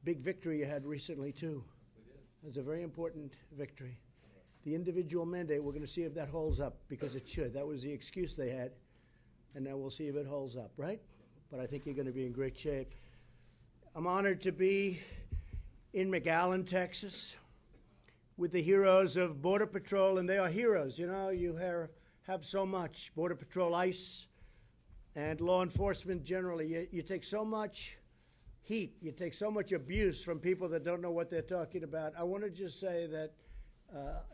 big victory you had recently, too. We did. It was a very important victory. The individual mandate, we're going to see if that holds up, because it should. That was the excuse they had, and now we'll see if it holds up, right? But I think you're going to be in great shape. I'm honored to be in McAllen, Texas, with the heroes of Border Patrol, and they are heroes. You know, you have so much. Border Patrol, ICE, and law enforcement generally. You take so much heat, you take so much abuse from people that don't know what they're talking about. I want to just say that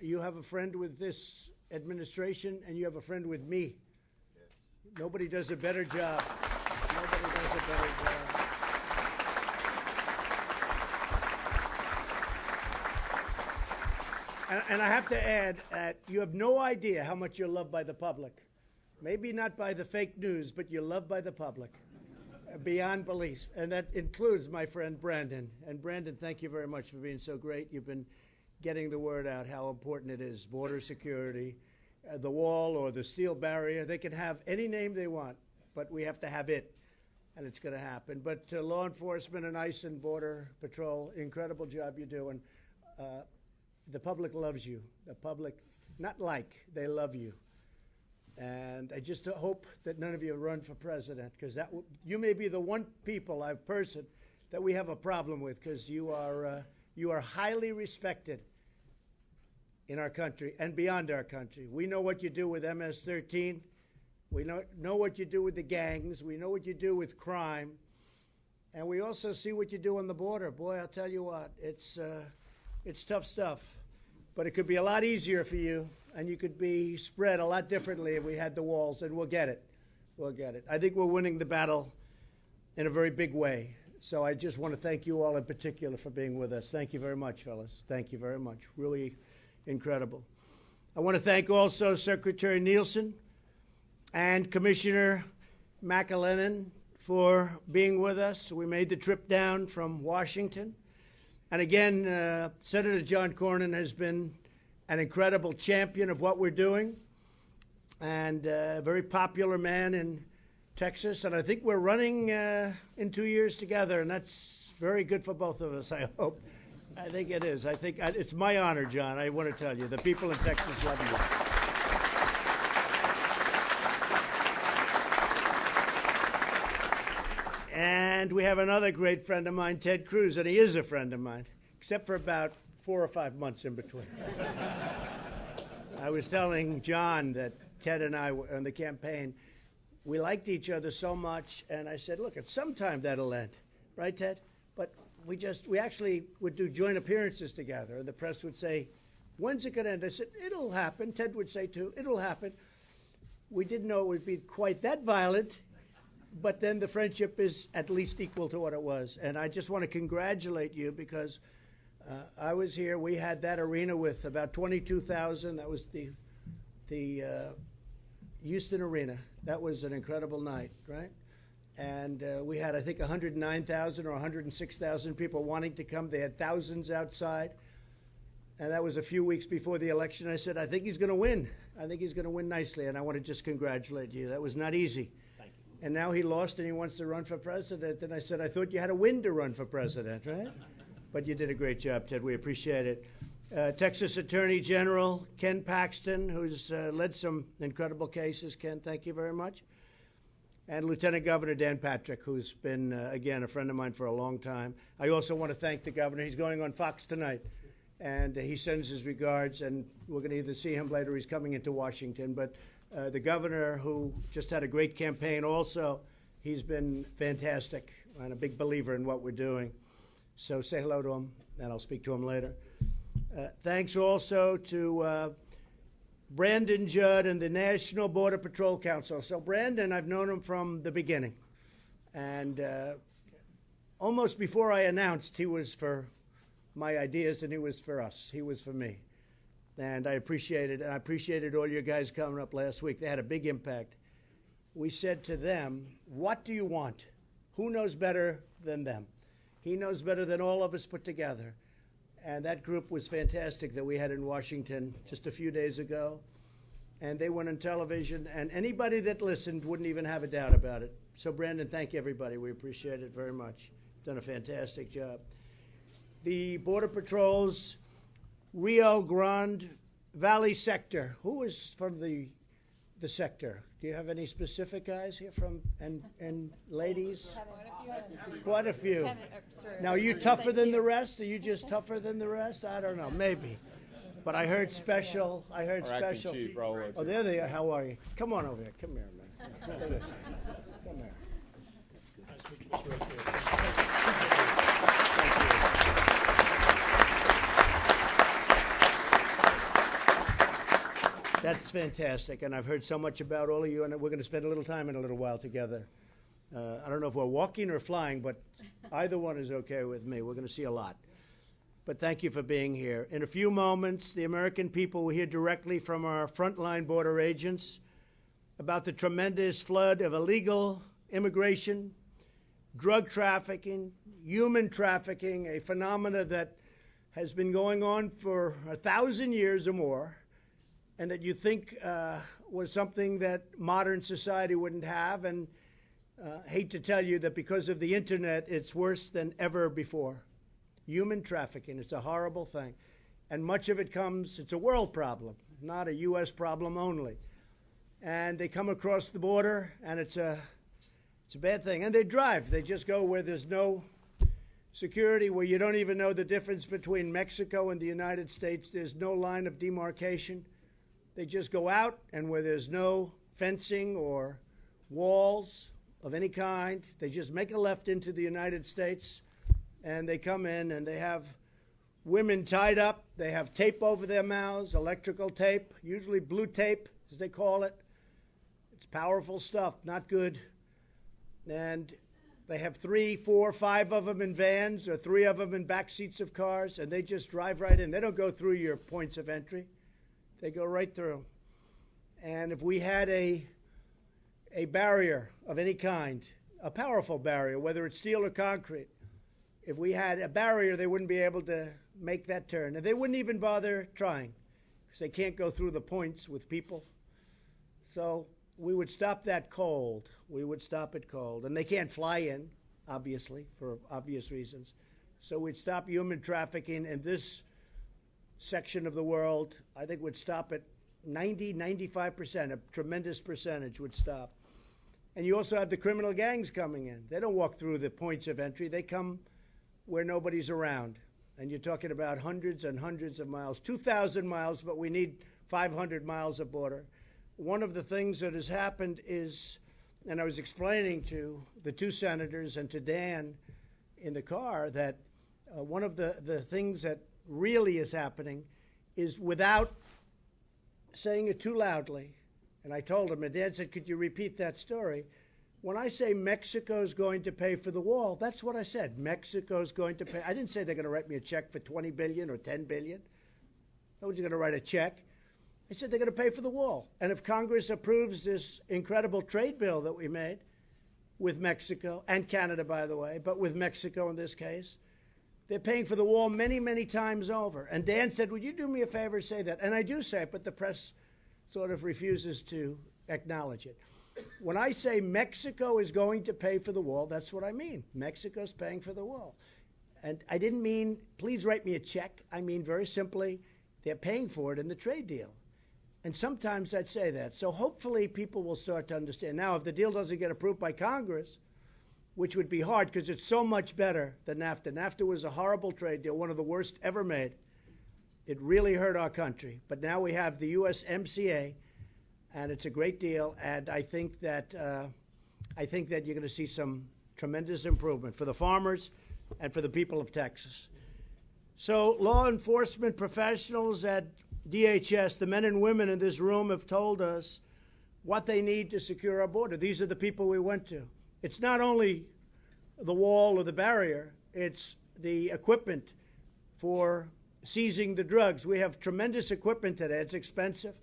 you have a friend with this administration, and you have a friend with me. Yes. Nobody does a better job. Nobody does a better job. And I have to add that you have no idea how much you're loved by the public. Maybe not by the fake news, but you're loved by the public beyond belief. And that includes my friend Brandon. And Brandon, thank you very much for being so great. You've been getting the word out how important it is. Border security, the wall or the steel barrier. They can have any name they want, but we have to have it. And it's going to happen. But to law enforcement and ICE and Border Patrol, incredible job you do. And the public loves you. The public, not like, they love you. And I just hope that none of you run for president, because you may be the one person that we have a problem with, because you are highly respected in our country and beyond our country. We know what you do with MS-13. We know what you do with the gangs. We know what you do with crime. And we also see what you do on the border. Boy, I'll tell you what, it's tough stuff. But it could be a lot easier for you, and you could be spread a lot differently if we had the walls, and we'll get it. We'll get it. I think we're winning the battle in a very big way. So I just want to thank you all in particular for being with us. Thank you very much, fellas. Thank you very much. Really incredible. I want to thank also Secretary Nielsen and Commissioner McAleenan for being with us. We made the trip down from Washington. And again, Senator John Cornyn has been an incredible champion of what we're doing, and a very popular man in Texas. And I think we're running in 2 years together, and that's very good for both of us, I hope. I think it is. I think it's my honor, John. I want to tell you, the people in Texas love you. And we have another great friend of mine, Ted Cruz, and he is a friend of mine, except for about 4 or 5 months in between. I was telling John that Ted and I were on the campaign, we liked each other so much, and I said, look, at some time that'll end, right, Ted? But we actually would do joint appearances together, and the press would say, when's it going to end? I said, it'll happen. Ted would say, too, it'll happen. We didn't know it would be quite that violent, but then the friendship is at least equal to what it was. And I just want to congratulate you, because I was here. We had that arena with about 22,000. That was the Houston Arena. That was an incredible night, right? And we had, I think, 109,000 or 106,000 people wanting to come. They had thousands outside. And that was a few weeks before the election. I said, I think he's going to win. I think he's going to win nicely. And I want to just congratulate you. That was not easy. And now he lost and he wants to run for president. And I said, I thought you had a win to run for president, right? But you did a great job, Ted. We appreciate it. Texas Attorney General Ken Paxton, who's led some incredible cases. Ken, thank you very much. And Lieutenant Governor Dan Patrick, who's been, again, a friend of mine for a long time. I also want to thank the governor. He's going on Fox tonight. And he sends his regards. And we're going to either see him later or he's coming into Washington. But the governor, who just had a great campaign also, he's been fantastic and a big believer in what we're doing. So say hello to him, and I'll speak to him later. Thanks also to Brandon Judd and the National Border Patrol Council. So Brandon, I've known him from the beginning. And almost before I announced, he was for my ideas and he was for us. He was for me. And I appreciated it. I appreciated all you guys coming up last week. They had a big impact. We said to them, what do you want? Who knows better than them? He knows better than all of us put together. And that group was fantastic that we had in Washington just a few days ago. And they went on television, and anybody that listened wouldn't even have a doubt about it. So, Brandon, thank you, everybody. We appreciate it very much. Done a fantastic job. the Border Patrol's Rio Grande Valley sector. Who is from the sector? Do you have any specific guys here from, and ladies? Quite a few. Now, are you tougher than the rest? Are you just tougher than the rest? I don't know, maybe. But I heard special. I heard special. Chief, oh, there they are. How are you? Come on over here. Come here, man. Look at this. Come here. That's fantastic, and I've heard so much about all of you, and we're going to spend a little time in a little while together. I don't know if we're walking or flying, but either one is okay with me. We're going to see a lot. But thank you for being here. In a few moments, the American people will hear directly from our frontline border agents about the tremendous flood of illegal immigration, drug trafficking, human trafficking, a phenomena that has been going on for 1,000 years or more, and that you think was something that modern society wouldn't have. And hate to tell you that because of the internet, it's worse than ever before. Human trafficking, it's a horrible thing. And much of it comes, it's a world problem, not a U.S. problem only. And they come across the border, and it's a bad thing. And they drive. They just go where there's no security, where you don't even know the difference between Mexico and the United States. There's no line of demarcation. They just go out, and where there's no fencing or walls of any kind, they just make a left into the United States, and they come in, and they have women tied up. They have tape over their mouths, electrical tape, usually blue tape, as they call it. It's powerful stuff, not good. And they have 3, 4, 5 of them in vans, or 3 of them in back seats of cars, and they just drive right in. They don't go through your points of entry. They go right through. And if we had a barrier of any kind, a powerful barrier, whether it's steel or concrete, if we had a barrier, they wouldn't be able to make that turn. And they wouldn't even bother trying, because they can't go through the points with people. So we would stop that cold. We would stop it cold. And they can't fly in, obviously, for obvious reasons. So we'd stop human trafficking, and this section of the world, I think, would stop at 90, 95%, a tremendous percentage would stop. And you also have the criminal gangs coming in. They don't walk through the points of entry. They come where nobody's around. And you're talking about hundreds and hundreds of miles, 2,000 miles, but we need 500 miles of border. One of the things that has happened is, and I was explaining to the 2 senators and to Dan in the car, that one of the things that really is happening is, without saying it too loudly, and I told him, and Dan said, could you repeat that story? When I say Mexico's going to pay for the wall, that's what I said. Mexico's going to pay. I didn't say they're going to write me a check for $20 billion or $10 billion. Nobody's going to write a check. I said they're going to pay for the wall. And if Congress approves this incredible trade bill that we made with Mexico, and Canada, by the way, but with Mexico in this case, they're paying for the wall many, many times over. And Dan said, would you do me a favor, say that? And I do say it, but the press sort of refuses to acknowledge it. When I say Mexico is going to pay for the wall, that's what I mean. Mexico's paying for the wall. And I didn't mean, please write me a check. I mean, very simply, they're paying for it in the trade deal. And sometimes I'd say that. So hopefully people will start to understand. Now, if the deal doesn't get approved by Congress, which would be hard because it's so much better than NAFTA. NAFTA was a horrible trade deal, one of the worst ever made. It really hurt our country. But now we have the USMCA, and it's a great deal. And I think that you're going to see some tremendous improvement for the farmers and for the people of Texas. So law enforcement professionals at DHS, the men and women in this room, have told us what they need to secure our border. These are the people we went to. It's not only the wall or the barrier, it's the equipment for seizing the drugs. We have tremendous equipment today. It's expensive,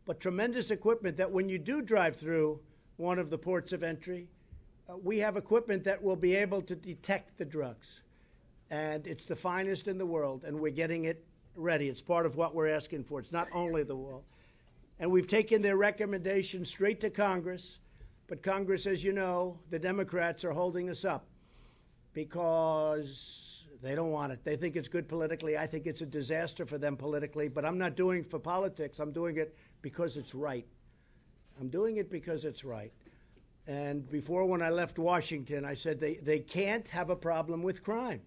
but tremendous equipment that when you do drive through one of the ports of entry, we have equipment that will be able to detect the drugs. And it's the finest in the world, and we're getting it ready. It's part of what we're asking for. It's not only the wall. And we've taken their recommendations straight to Congress. But Congress, as you know, the Democrats are holding us up because They don't want it. They think it's good politically. I think it's a disaster for them politically, but I'm not doing it for politics. I'm doing it because it's right. I'm doing it because it's right. And before, when I left Washington, I said they can't have a problem with crime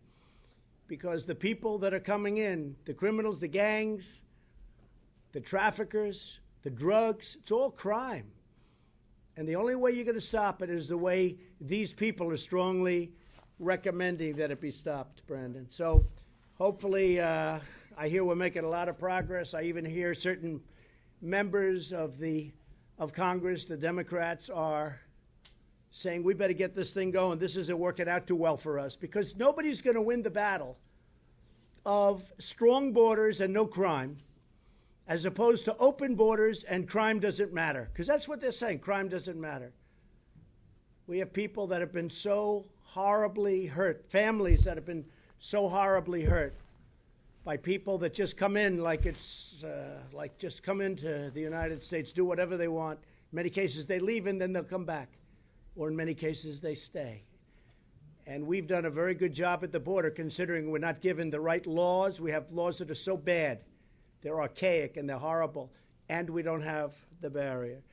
because the people that are coming in, the criminals, the gangs, the traffickers, the drugs, it's all crime. And the only way you're going to stop it is the way these people are strongly recommending that it be stopped, Brandon. So hopefully, I hear we're making a lot of progress. I even hear certain members of Congress, the Democrats, are saying we better get this thing going. This isn't working out too well for us because nobody's going to win the battle of strong borders and no crime as opposed to open borders and crime doesn't matter, because that's what they're saying, crime doesn't matter. We have people that have been so horribly hurt, families that have been so horribly hurt by people that just come in like it's like just come into the United States, do whatever they want. In many cases, they leave and then they'll come back. Or in many cases, they stay. And we've done a very good job at the border, considering we're not given the right laws. We have laws that are so bad. They're archaic and they're horrible. And we don't have the barrier.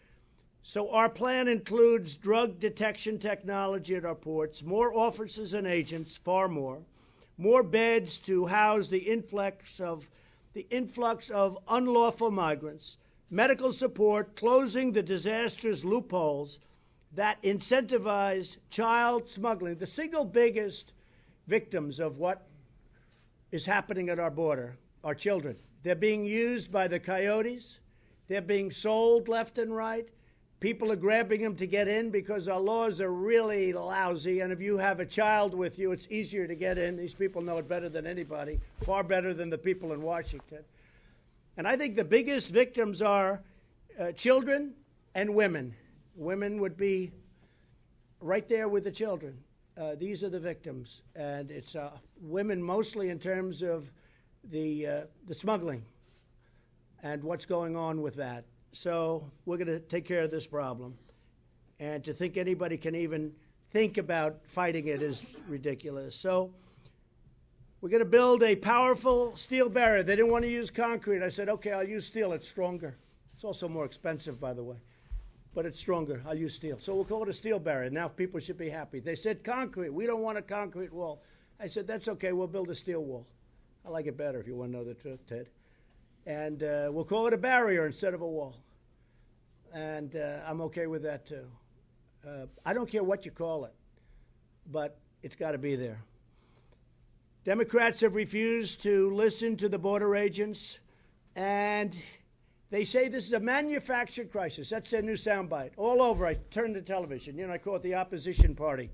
So our plan includes drug detection technology at our ports, more officers and agents, far more beds to house the influx of unlawful migrants, medical support, closing the disastrous loopholes that incentivize child smuggling, the single biggest victims of what is happening at our border, are children. They're being used by the coyotes. They're being sold left and right. People are grabbing them to get in because our laws are really lousy, and if you have a child with you, it's easier to get in. These people know it better than anybody, far better than the people in Washington. And I think the biggest victims are children and women. Women would be right there with the children. These are the victims, and it's women mostly in terms of the smuggling and what's going on with that. So we're going to take care of this problem. And to think anybody can even think about fighting it is ridiculous. So we're going to build a powerful steel barrier. They didn't want to use concrete. I said, okay, I'll use steel. It's stronger. It's also more expensive, by the way. But it's stronger. I'll use steel. So we'll call it a steel barrier. Now people should be happy. They said concrete. We don't want a concrete wall. I said, that's okay. We'll build a steel wall. I like it better if you want to know the truth, Ted. And we'll call it a barrier instead of a wall. And I'm okay with that, too. I don't care what you call it, but it's got to be there. Democrats have refused to listen to the border agents, and they say this is a manufactured crisis. That's their new soundbite. All over, I turn the television. You know, I call it the opposition party.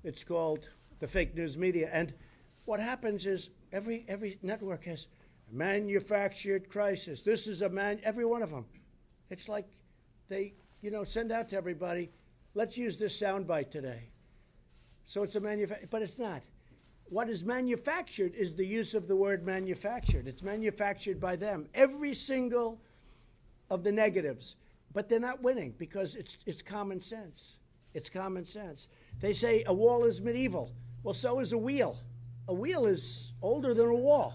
It's called the fake news media. And what happens is every network has a manufactured crisis. This is every one of them. It's like they, send out to everybody, let's use this soundbite today. So it's a but it's not. What is manufactured is the use of the word manufactured. It's manufactured by them. Every single of the negatives. But they're not winning because it's common sense. It's common sense. They say a wall is medieval. Well, so is a wheel. A wheel is older than a wall.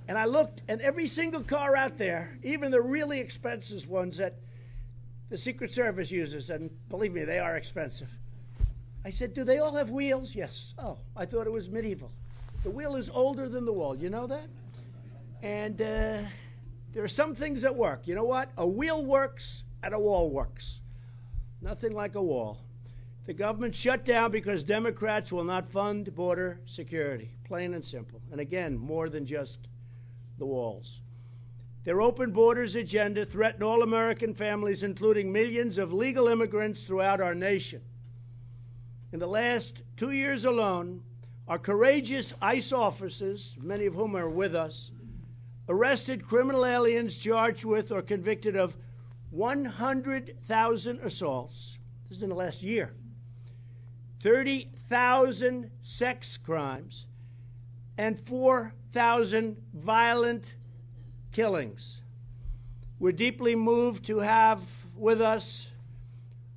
And I looked, and every single car out there, even the really expensive ones that the Secret Service uses, and believe me, they are expensive. I said, do they all have wheels? Yes. Oh, I thought it was medieval. The wheel is older than the wall. You know that? And there are some things that work. You know what? A wheel works and a wall works. Nothing like a wall. The government shut down because Democrats will not fund border security. Plain and simple. And again, more than just the walls. Their open borders agenda threatened all American families, including millions of legal immigrants throughout our nation. In the last 2 years alone, our courageous ICE officers, many of whom are with us, arrested criminal aliens charged with or convicted of 100,000 assaults. This is in the last year. 30,000 sex crimes and 4,000 violent killings. We're deeply moved to have with us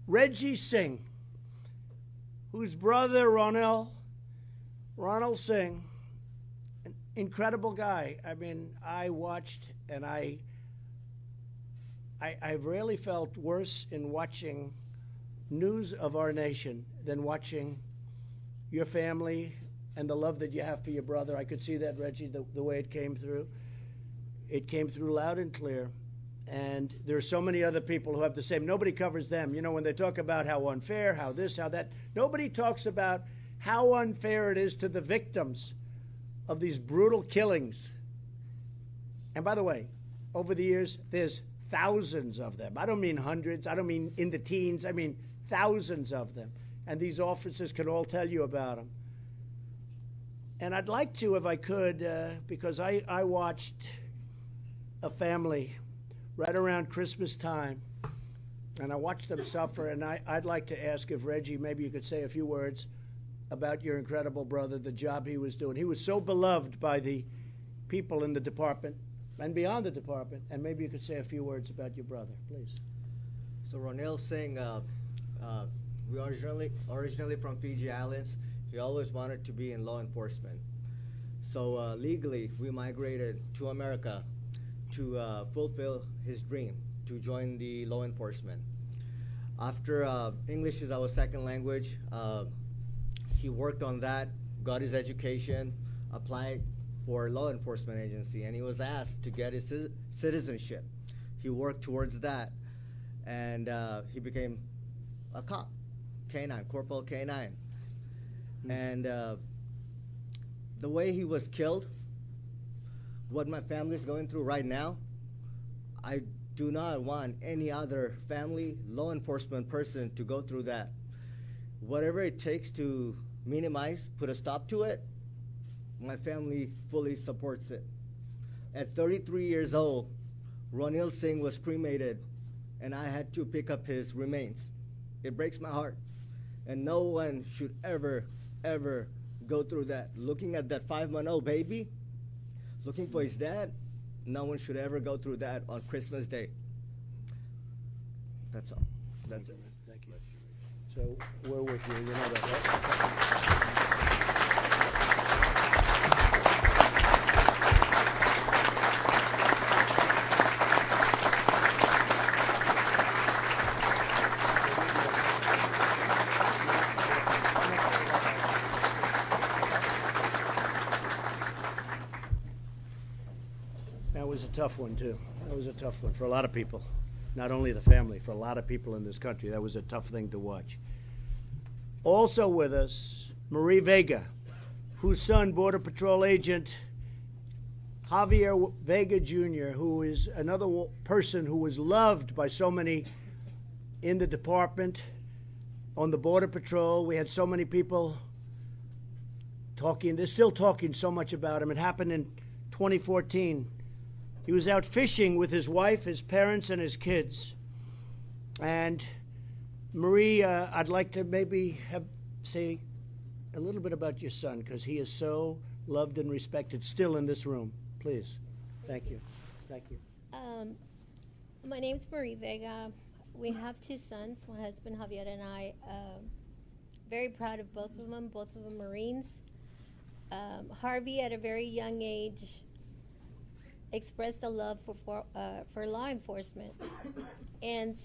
Reggie Singh, whose brother Ronell Ronald Singh, an incredible guy. I mean, I watched, and I rarely felt worse in watching news of our nation than watching your family and the love that you have for your brother. I could see that, Reggie, the way it came through. It came through loud and clear. And there are so many other people who have the same. Nobody covers them. You know, when they talk about how unfair, how this, how that, nobody talks about how unfair it is to the victims of these brutal killings. And by the way, over the years, there's thousands of them. I don't mean hundreds. I don't mean in the teens. I mean thousands of them. And these officers can all tell you about them. And I'd like to, if I could, because I watched a family right around Christmas time, and I watched them suffer, and I'd like to ask if Reggie, maybe you could say a few words about your incredible brother, the job he was doing. He was so beloved by the people in the department and beyond the department, and maybe you could say a few words about your brother, please. So Ronil Singh, we originally from Fiji Islands. He always wanted to be in law enforcement. So legally, we migrated to America to fulfill his dream, to join the law enforcement. After English is our second language, he worked on that, got his education, applied for a law enforcement agency, and he was asked to get his citizenship. He worked towards that, and he became a cop, K9, Corporal K9. Mm-hmm. And the way he was killed, what my family is going through right now, I do not want any other family, law enforcement person to go through that. Whatever it takes to minimize, put a stop to it, my family fully supports it. At 33 years old, Ronil Singh was cremated, and I had to pick up his remains. It breaks my heart. And no one should ever, ever go through that. Looking at that 5-month-old baby, looking for his dad, no one should ever go through that on Christmas Day. That's all. That's it. Thank you. So we're with you. You know that, right? That was a tough one, too. That was a tough one for a lot of people. Not only the family, for a lot of people in this country. That was a tough thing to watch. Also with us, Marie Vega, whose son, Border Patrol agent Javier Vega Jr., who is another person who was loved by so many in the department, on the Border Patrol. We had so many people talking. They're still talking so much about him. It happened in 2014. He was out fishing with his wife, his parents, and his kids. And Marie, I'd like to maybe say a little bit about your son, because he is so loved and respected still in this room. Please. Thank you. Thank you. My name's Marie Vega. We have 2 sons, my husband Javier and I. Very proud of both of them Marines. Harvey, at a very young age, expressed a love for law enforcement. And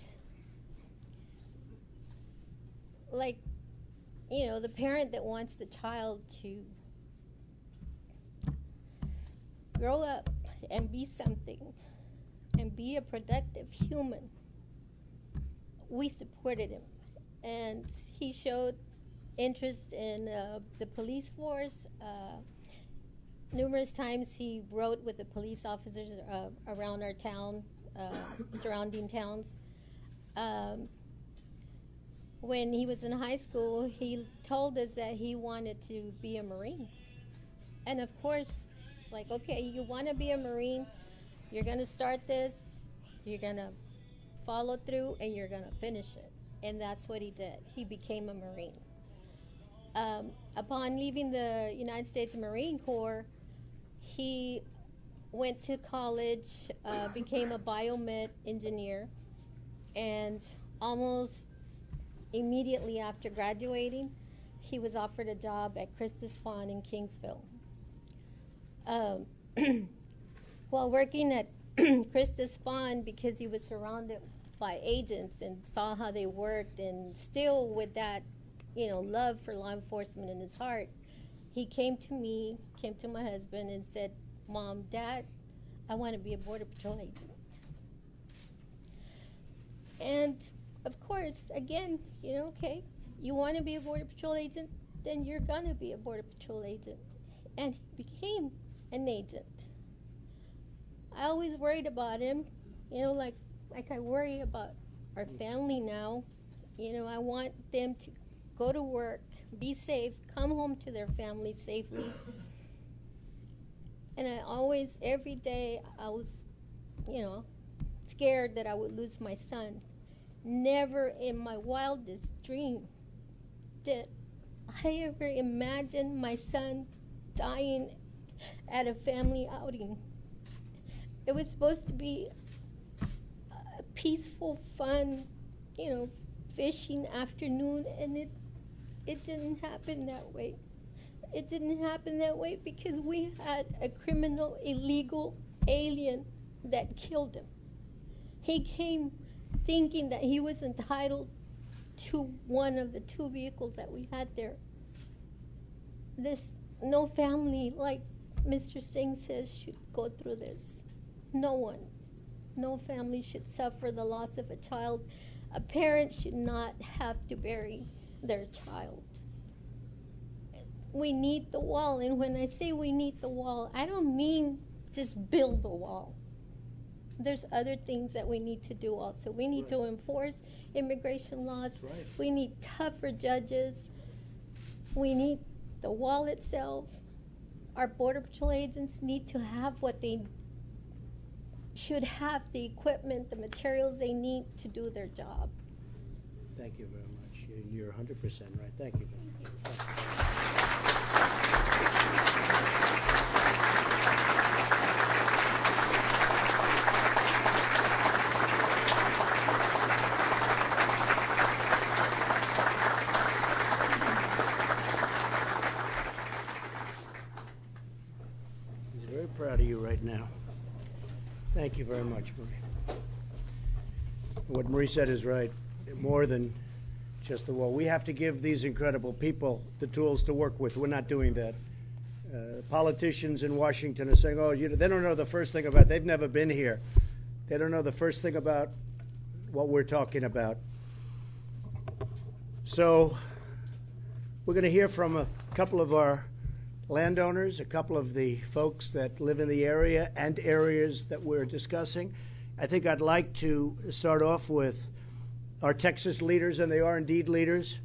like, you know, the parent that wants the child to grow up and be something and be a productive human, we supported him. And he showed interest in the police force. Numerous times he rode with the police officers around our town, surrounding towns. When he was in high school, he told us that he wanted to be a Marine. And of course, it's like, okay, you want to be a Marine, you're going to start this, you're going to follow through, and you're going to finish it. And that's what he did. He became a Marine. Upon leaving the United States Marine Corps, he went to college, became a biomed engineer, and almost immediately after graduating, he was offered a job at Christus Pond in Kingsville. While working at Christus Pond, because he was surrounded by agents and saw how they worked, and still with that, love for law enforcement in his heart, he came to me, came to my husband and said, "Mom, Dad, I want to be a Border Patrol agent." And of course, again, okay, you want to be a Border Patrol agent, then you're going to be a Border Patrol agent. And he became an agent. I always worried about him, like I worry about our family now. I want them to go to work, be safe, come home to their family safely. And I always, every day, I was, scared that I would lose my son. Never in my wildest dream did I ever imagine my son dying at a family outing. It was supposed to be a peaceful, fun, fishing afternoon, and it didn't happen that way. It didn't happen that way because we had a criminal, illegal alien that killed him. He came thinking that he was entitled to one of the 2 vehicles that we had there. There's no family, like Mr. Singh says, should go through this. No one. No family should suffer the loss of a child. A parent should not have to bury their child. We need the wall, and when I say we need the wall, I don't mean just build a wall. There's other things that we need to do also. We need to enforce immigration laws. Right. We need tougher judges. We need the wall itself. Our Border Patrol agents need to have what they should have, the equipment, the materials they need to do their job. Thank you very much. You're 100% right. Thank you. He's very proud of you right now. Thank you very much, Marie. What Marie said is right. More than just the wall. We have to give these incredible people the tools to work with. We're not doing that. Politicians in Washington are saying, oh, they don't know the first thing about, they've never been here. They don't know the first thing about what we're talking about. So we're going to hear from a couple of our landowners, a couple of the folks that live in the area and areas that we're discussing. I think I'd like to start off with our Texas leaders, and they are indeed leaders,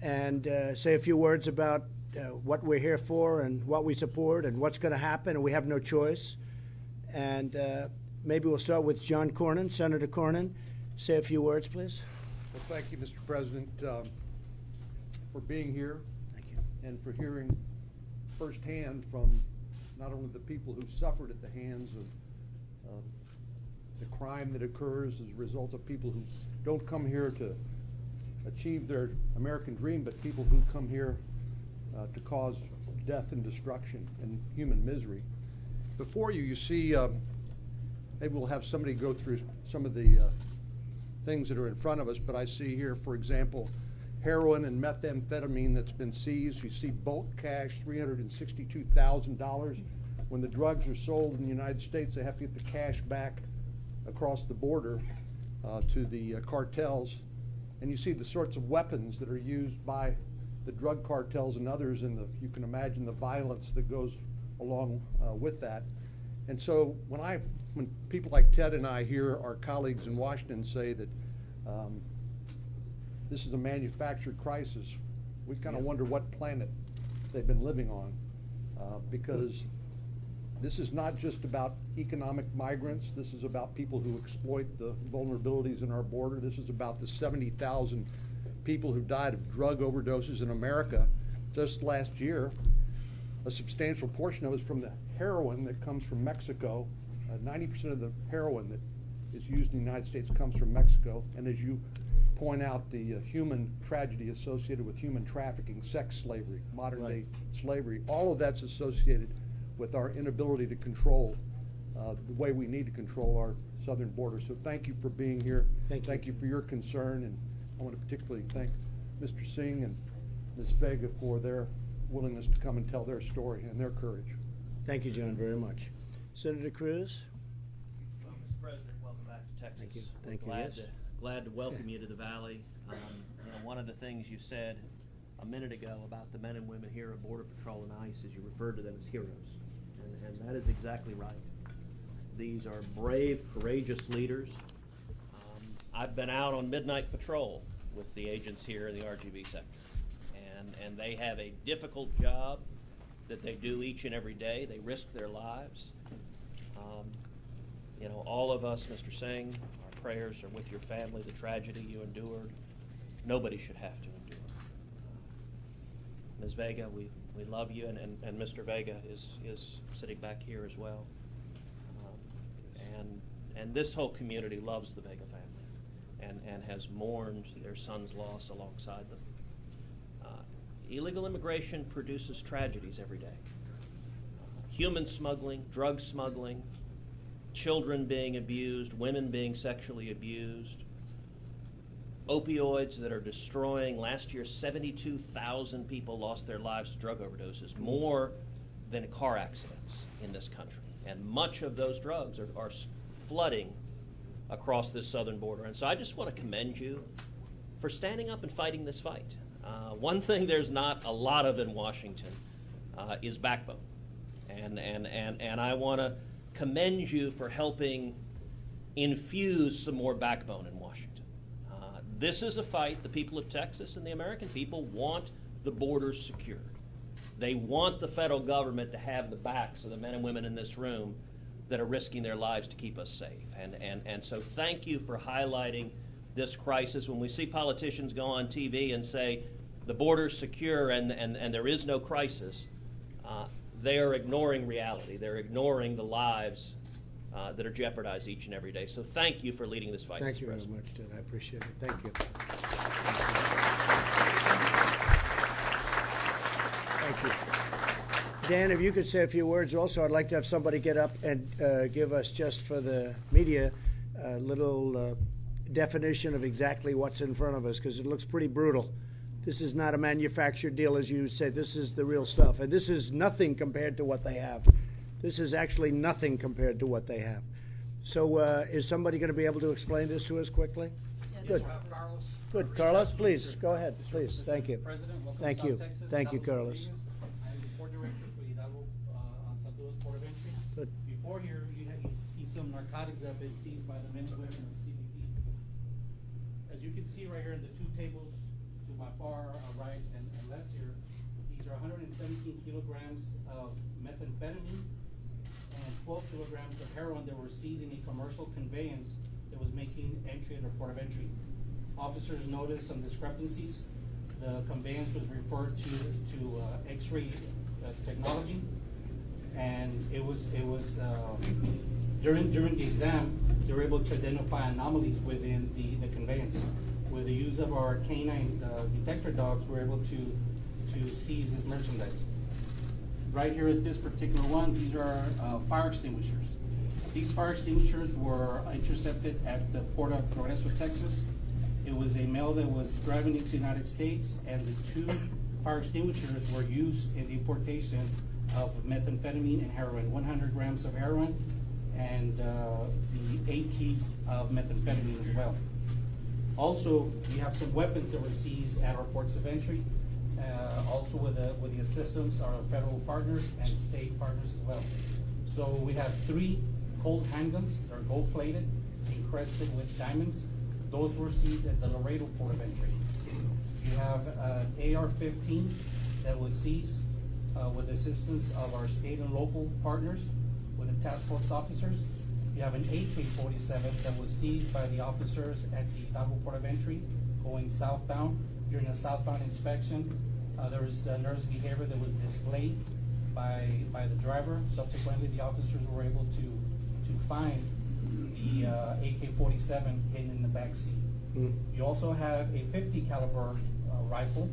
and say a few words about what we're here for and what we support and what's going to happen, and we have no choice. And maybe we'll start with John Cornyn, Senator Cornyn. Say a few words, please. Well, thank you, Mr. President, for being here. Thank you. And for hearing firsthand from not only the people who suffered at the hands of the crime that occurs as a result of people who don't come here to achieve their American dream, but people who come here to cause death and destruction and human misery. Before you see, maybe we'll have somebody go through some of the things that are in front of us, but I see here, for example, heroin and methamphetamine that's been seized. You see bulk cash, $362,000. When the drugs are sold in the United States, they have to get the cash back across the border to the cartels. And you see the sorts of weapons that are used by the drug cartels and others, and you can imagine the violence that goes along with that. And so when people like Ted and I hear our colleagues in Washington say that this is a manufactured crisis, we kind of wonder what planet they've been living on, because this is not just about economic migrants. This is about people who exploit the vulnerabilities in our border. This is about the 70,000 people who died of drug overdoses in America just last year. A substantial portion of it is from the heroin that comes from Mexico. 90% of the heroin that is used in the United States comes from Mexico. And as you point out the human tragedy associated with human trafficking, sex slavery, modern day slavery. All of that's associated with our inability to control the way we need to control our southern border. So thank you for being here. Thank you for your concern, and I want to particularly thank Mr. Singh and Ms. Vega for their willingness to come and tell their story and their courage. Thank you, John, very much. Senator Cruz? Well, Mr. President, welcome back to Texas. Thank you. Thank We're you. glad to welcome you to the Valley. One of the things you said a minute ago about the men and women here at Border Patrol and ICE is you referred to them as heroes, and that is exactly right. These are brave, courageous leaders. I've been out on midnight patrol with the agents here in the RGV sector, and they have a difficult job that they do each and every day. They risk their lives. All of us, Mr. Singh, our prayers are with your family, the tragedy you endured. Nobody should have to endure. Ms. Vega, we love you, and Mr. Vega is sitting back here as well. And this whole community loves the Vega family and has mourned their son's loss alongside them. Illegal immigration produces tragedies every day. Human smuggling, drug smuggling, children being abused, women being sexually abused, opioids that are destroying. Last year, 72,000 people lost their lives to drug overdoses, more than car accidents in this country. And much of those drugs are flooding across this southern border. And so I just want to commend you for standing up and fighting this fight. One thing there's not a lot of in Washington is backbone. And I want to commend you for helping infuse some more backbone in Washington. This is a fight the people of Texas and the American people want the borders secured. They want the federal government to have the backs of the men and women in this room that are risking their lives to keep us safe. And so thank you for highlighting this crisis. When we see politicians go on TV and say the border's secure and there is no crisis, they are ignoring reality. They're ignoring the lives that are jeopardized each and every day. So thank you for leading this fight. Thank you very President. much, Ted. I appreciate it. Thank you. Thank you. Dan, if you could say a few words also, I'd like to have somebody get up and give us, just for the media, a little definition of exactly what's in front of us, because it looks pretty brutal. This is not a manufactured deal, as you say. This is the real stuff. And this is nothing compared to what they have. This is actually nothing compared to what they have. So is somebody going to be able to explain this to us quickly? Yes. Good. Carlos. Good. Carlos, please, go ahead. Please. Thank you. President, welcome Thank to you. South Texas. Thank you, Carlos. I'm the port director for Hidalgo on San Luis Port of Entry. Good. Before here, you see some narcotics that have been seized by the men and women of CBP. As you can see right here in the two tables to my far right and left here, these are 117 kilograms of methamphetamine and 12 kilograms of heroin that were seized in a commercial conveyance that was making entry at the port of entry. Officers noticed some discrepancies. The conveyance was referred to X-ray technology, and it was during the exam they were able to identify anomalies within the conveyance. With the use of our canine detector dogs, we were able to seize this merchandise. Right here at this particular one, these are fire extinguishers. These fire extinguishers were intercepted at the port of Congressional, Texas. It was a male that was driving into the United States, and the two fire extinguishers were used in the importation of methamphetamine and heroin, 100 grams of heroin and the 8 keys of methamphetamine as well. Also, we have some weapons that were seized at our ports of entry, also with the assistance of our federal partners and state partners as well. So we have 3 Colt handguns. They're gold-plated, encrusted with diamonds. Those were seized at the Laredo port of entry. You have an AR-15 that was seized with the assistance of our state and local partners with the task force officers. You have an AK-47 that was seized by the officers at the Hidalgo port of entry going southbound. During a southbound inspection, there was nervous behavior that was displayed by the driver. Subsequently, the officers were able to find the AK-47 hidden in the back seat. You also have a 50 caliber rifle.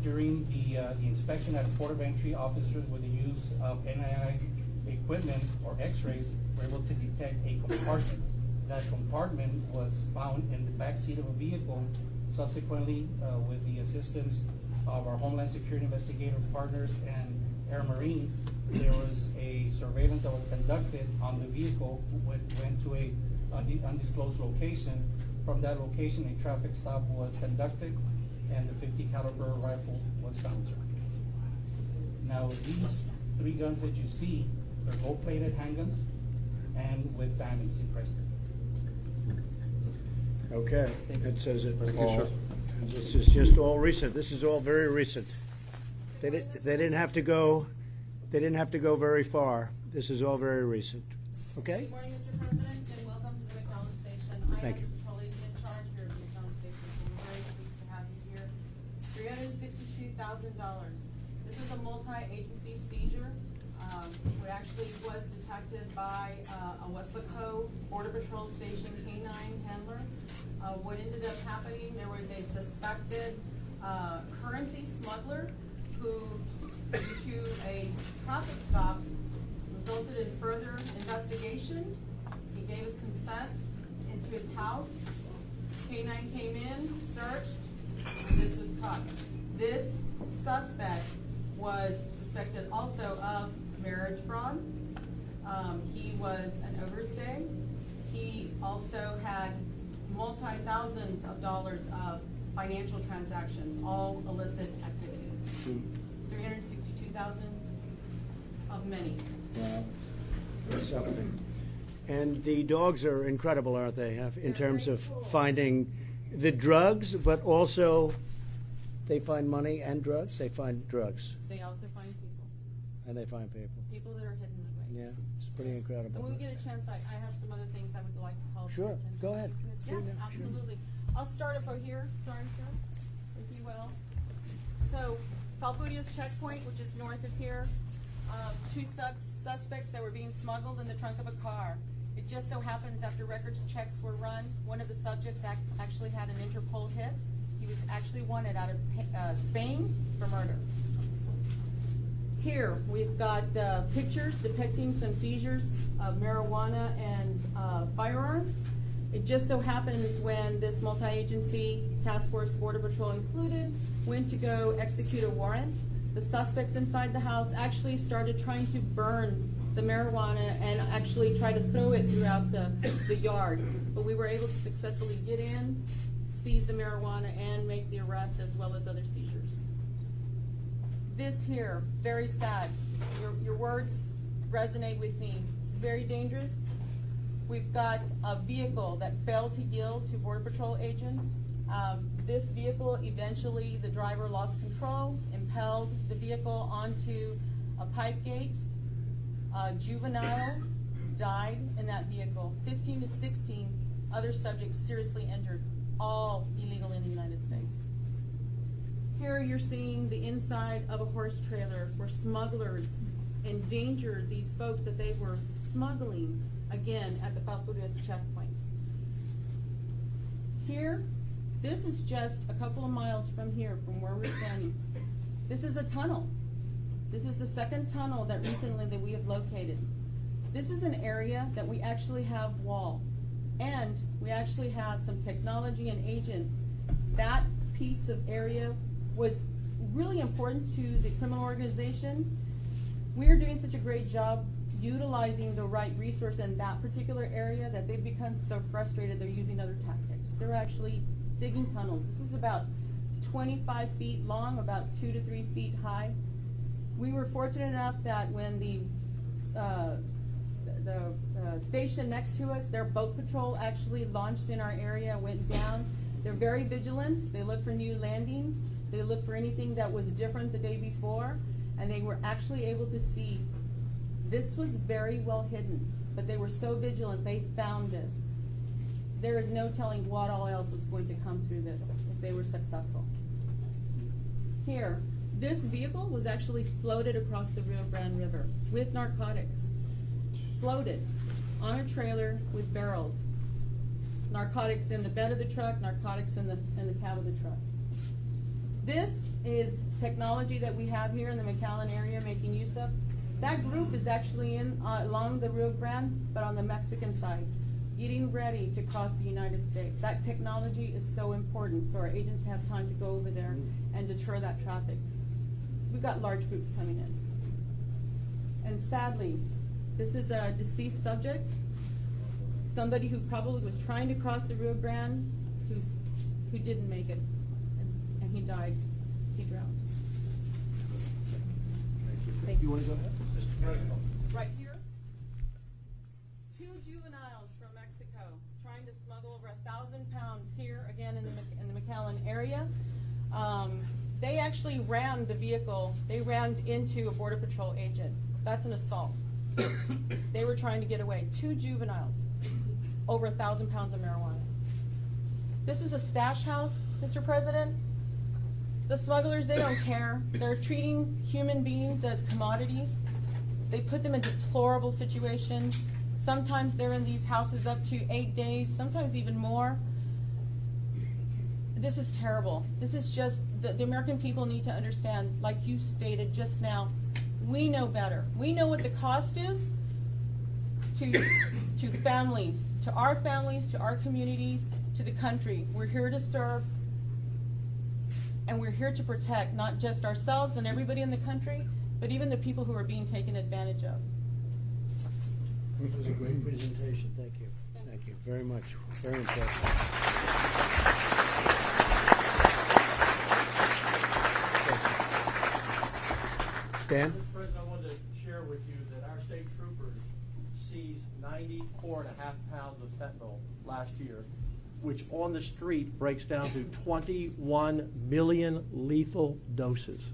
During the inspection at the port of entry, officers with the use of NII equipment or x-rays were able to detect a compartment. That compartment was found in the back seat of a vehicle. Subsequently, with the assistance of our Homeland Security investigative partners and Air Marine, there was a surveillance that was conducted on the vehicle, went to a undisclosed location. From that location, a traffic stop was conducted, and the 50 caliber rifle was found, sir. Now, these 3 guns that you see, they're gold-plated handguns and with diamonds impressed. Okay, it says it Thank you, all. sir. This is just all recent. This is all very recent. They didn't have to go. They didn't have to go very far. This is all very recent. Okay. Good morning, Mr. President, and welcome to the McAllen Station. Thank you. I am the patrol agent in charge here at the McAllen Station, so we're very pleased to have you here. $362,000. This is a multi-agency seizure. It actually was detected by a Westlaco Border Patrol Station K-9 handler. What ended up happening, there was a suspected currency smuggler who, due to a traffic stop, resulted in further investigation. He gave his consent into his house. K-9 came in, searched, and this was caught. This suspect was suspected also of marriage fraud. He was an overstay. He also had multi-thousands of dollars of financial transactions, all illicit activity. 362,000 of many. Wow. That's something. And the dogs are incredible, aren't they? In terms of finding the drugs, but also they find money and drugs. They find drugs They also find people, and they find people. people that are hidden away. Yeah, it's pretty incredible. And when we get a chance, I have some other things I would like to call to Sure, your attention. go ahead. Yes, Sure, yeah, sure. absolutely. I'll start over here, sorry, sir, if you will. So, Falfurrias checkpoint, which is north of here, 2 suspects that were being smuggled in the trunk of a car. It just so happens after records checks were run, one of the subjects actually had an Interpol hit. He was actually wanted out of Spain for murder. Here, we've got pictures depicting some seizures of marijuana and firearms. It just so happens when this multi-agency task force, Border Patrol included, went to go execute a warrant, the suspects inside the house actually started trying to burn the marijuana and actually try to throw it throughout the yard. But we were able to successfully get in, seize the marijuana, and make the arrest as well as other seizures. This here, very sad. Your words resonate with me. It's very dangerous. We've got a vehicle that failed to yield to Border Patrol agents. This vehicle, eventually the driver lost control, impelled the vehicle onto a pipe gate. A juvenile died in that vehicle. 15 to 16 other subjects seriously injured, all illegal in the United States. Here you're seeing the inside of a horse trailer where smugglers endangered these folks that they were smuggling, again, at the Falfurrias checkpoint. Here, this is just a couple of miles from here, from where we're standing. This is a tunnel. This is the second tunnel that recently that we have located. This is an area that we actually have wall, and we actually have some technology and agents. That piece of area was really important to the criminal organization. We are doing such a great job utilizing the right resource in that particular area that they've become so frustrated they're using other tactics. They're actually digging tunnels. This is about 25 feet long, about 2 to 3 feet high. We were fortunate enough that when the station next to us, their boat patrol actually launched in our area, went down. They're very vigilant. They look for new landings. They look for anything that was different the day before, and they were actually able to see. This was very well hidden, but they were so vigilant, they found this. There is no telling what all else was going to come through this if they were successful. Here, this vehicle was actually floated across the Rio Grande River with narcotics. Floated on a trailer with barrels. narcotics in the bed of the truck, narcotics in the cab of the truck. This is technology that we have here in the McAllen area making use of. That group is actually in along the Rio Grande, but on the Mexican side, getting ready to cross the United States. That technology is so important, so our agents have time to go over there and deter that traffic. We've got large groups coming in. And sadly, this is a deceased subject, somebody who probably was trying to cross the Rio Grande, who didn't make it, and he died. He drowned. Thank you. You want to go ahead? Right here, 2 juveniles from Mexico trying to smuggle over 1,000 pounds here again in the McAllen area. They actually rammed the vehicle. They rammed into a Border Patrol agent. That's an assault. They were trying to get away. 2 juveniles, over 1,000 pounds of marijuana. This is a stash house, Mr. President. The smugglers, they don't care. They're treating human beings as commodities. They put them in deplorable situations. Sometimes they're in these houses up to 8 days, sometimes even more. This is terrible. This is just, the American people need to understand, like you stated just now, we know better. We know what the cost is to families, to our communities, to the country. We're here to serve, and we're here to protect not just ourselves and everybody in the country, but even the people who are being taken advantage of. It was a great presentation. Thank you. Thank you very much. Very impressive. Dan? Mr. President, I wanted to share with you that our state troopers seized 94.5 pounds of fentanyl last year, which on the street breaks down to 21 million lethal doses.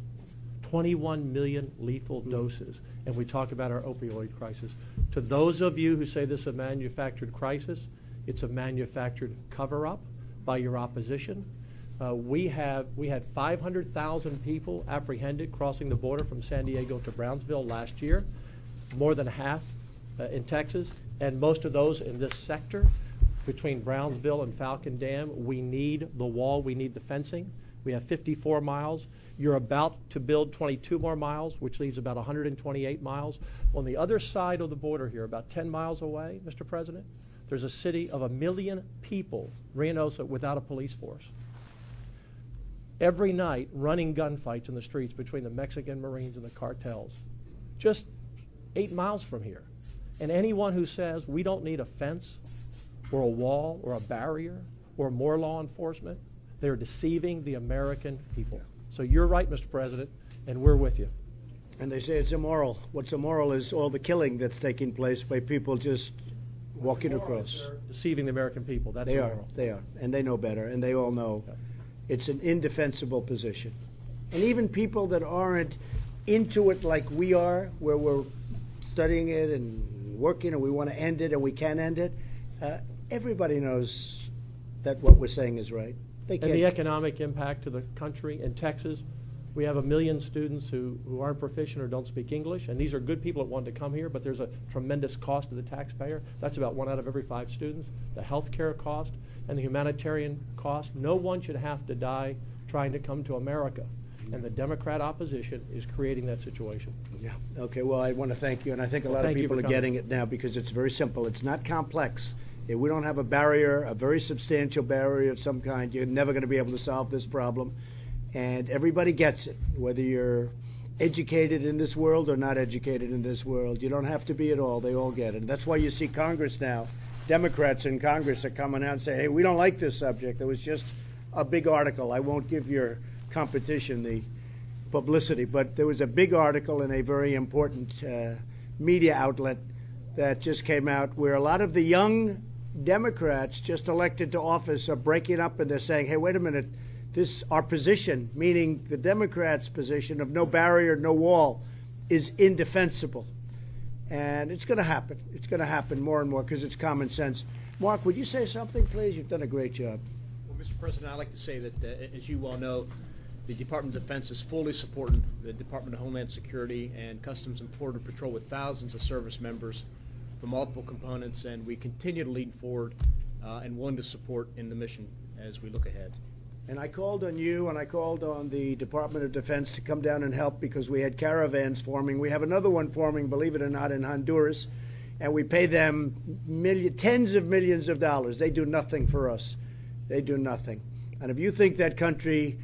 21 million lethal doses. And we talk about our opioid crisis. To those of you who say this is a manufactured crisis, it's a manufactured cover-up by your opposition. We had 500,000 people apprehended crossing the border from San Diego to Brownsville last year, more than half in Texas, and most of those in this sector between Brownsville and Falcon Dam. We need the wall, we need the fencing. We have 54 miles. You're about to build 22 more miles, which leaves about 128 miles. On the other side of the border here, about 10 miles away, Mr. President, there's a city of 1 million people, Reynosa, without a police force. Every night, running gunfights in the streets between the Mexican Marines and the cartels, just 8 miles from here. And anyone who says we don't need a fence or a wall or a barrier or more law enforcement, they're deceiving the American people. So you're right, Mr. President, and we're with you. And they say it's immoral. What's immoral is all the killing that's taking place by people just walking across. They're deceiving the American people. That's They immoral. are, and they know better, and they all know it's an indefensible position. And even people that aren't into it like we are, where we're studying it and working and we want to end it and we can end it, everybody knows that what we're saying is right. They can't. And the economic impact to the country in Texas, we have 1 million students who aren't proficient or don't speak English, and these are good people that want to come here, but there's a tremendous cost to the taxpayer. That's about 1 out of every 5 students. The health care cost and the humanitarian cost. No one should have to die trying to come to America. And the Democrat opposition is creating that situation. Yeah. Okay, well, I want to thank you, and I think a lot of Thank you people for are getting it now because it's very simple. It's not complex. If we don't have a barrier, a very substantial barrier of some kind, you're never going to be able to solve this problem. And everybody gets it, whether you're educated in this world or not educated in this world. You don't have to be at all. They all get it. And that's why you see Congress now. Democrats in Congress are coming out and say, hey, we don't like this subject. There was just a big article. I won't give your competition the publicity, but there was a big article in a very important media outlet that just came out where a lot of the young Democrats just elected to office are breaking up, and they're saying, hey, wait a minute, our position, meaning the Democrats' position of no barrier, no wall, is indefensible. And it's going to happen. It's going to happen more and more because it's common sense. Mark, would you say something, please? You've done a great job. Well, Mr. President, I'd like to say that, as you well know, the Department of Defense is fully supporting the Department of Homeland Security and Customs and Border Patrol with thousands of service members from multiple components, and we continue to lead forward and willing to support in the mission as we look ahead. And I called on you and I called on the Department of Defense to come down and help because we had caravans forming. We have another one forming, believe it or not, in Honduras, and we pay them tens of millions of dollars. They do nothing for us. They do nothing. And if you think that country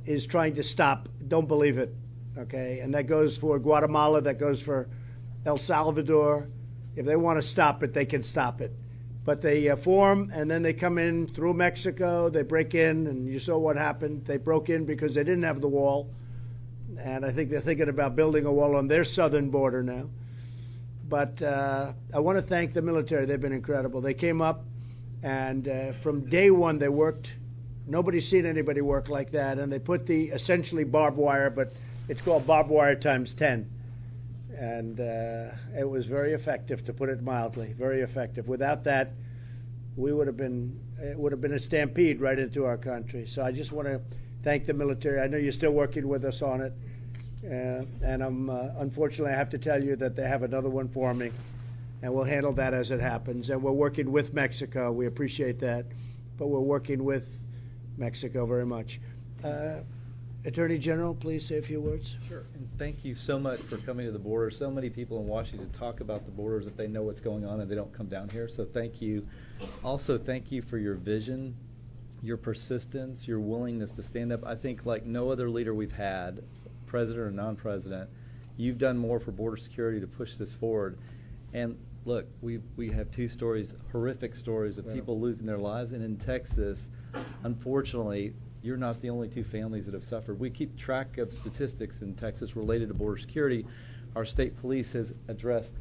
is trying to stop, don't believe it, okay? And that goes for Guatemala, that goes for El Salvador. If they want to stop it, they can stop it. But they form, and then they come in through Mexico. They break in, and you saw what happened. They broke in because they didn't have the wall. And I think they're thinking about building a wall on their southern border now. But I want to thank the military. They've been incredible. They came up, and from day one they worked. Nobody's seen anybody work like that. And they put the essentially barbed wire, but it's called barbed wire times 10. And it was very effective, to put it mildly, very effective. Without that, it would have been a stampede right into our country. So I just want to thank the military. I know you're still working with us on it. And unfortunately, I have to tell you that they have another one forming, and we'll handle that as it happens. And we're working with Mexico. We appreciate that. But we're working with Mexico very much. Attorney General, please say a few words. Sure. And thank you so much for coming to the border. So many people in Washington talk about the borders if they know what's going on and they don't come down here. So thank you. Also, thank you for your vision, your persistence, your willingness to stand up. I think like no other leader we've had, president or non-president, you've done more for border security to push this forward. And look, we have two stories, horrific stories of people losing their lives. And in Texas, unfortunately, you're not the only two families that have suffered. We keep track of statistics in Texas related to border security. Our state police has addressed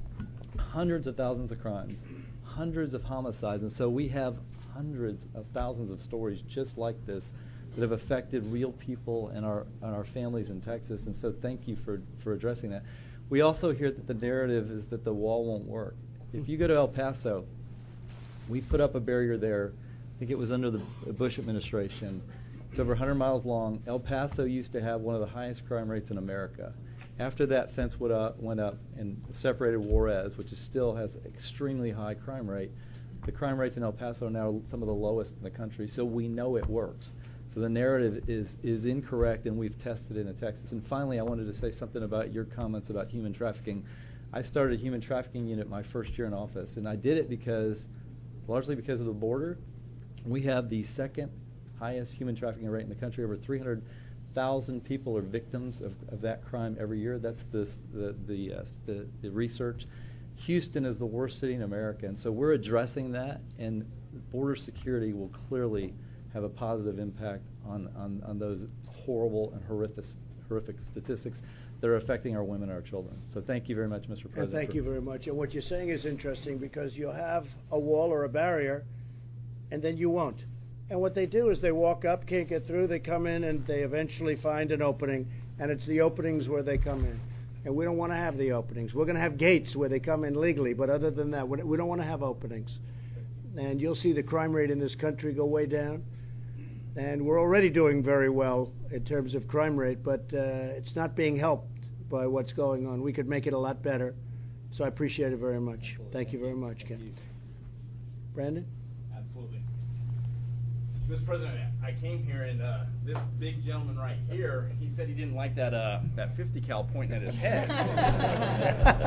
hundreds of thousands of crimes, hundreds of homicides, and so we have hundreds of thousands of stories just like this that have affected real people and our families in Texas, and so thank you for addressing that. We also hear that the narrative is that the wall won't work. If you go to El Paso, we put up a barrier there. I think it was under the Bush administration. It's over 100 miles long. El Paso used to have one of the highest crime rates in America. After that fence went up and separated Juarez, which still has extremely high crime rate, the crime rates in El Paso are now some of the lowest in the country, so we know it works. So the narrative is incorrect, and we've tested it in Texas. And finally, I wanted to say something about your comments about human trafficking. I started a human trafficking unit my first year in office, and I did it largely because of the border. We have the second highest human trafficking rate in the country. Over 300,000 people are victims of that crime every year. That's the research. Houston is the worst city in America, and so we're addressing that, and border security will clearly have a positive impact on those horrible and horrific statistics that are affecting our women and our children. So thank you very much, Mr. President. And thank you very much. And what you're saying is interesting because you'll have a wall or a barrier, and then you won't. And what they do is they walk up, can't get through, they come in, and they eventually find an opening, and it's the openings where they come in. And we don't want to have the openings. We're going to have gates where they come in legally, but other than that, we don't want to have openings. And you'll see the crime rate in this country go way down. And we're already doing very well in terms of crime rate, but it's not being helped by what's going on. We could make it a lot better. So I appreciate it very much. Thank you very much, Ken. Brandon? Absolutely. Mr. President, I came here and this big gentleman right here, he said he didn't like that 50 cal pointing at his head.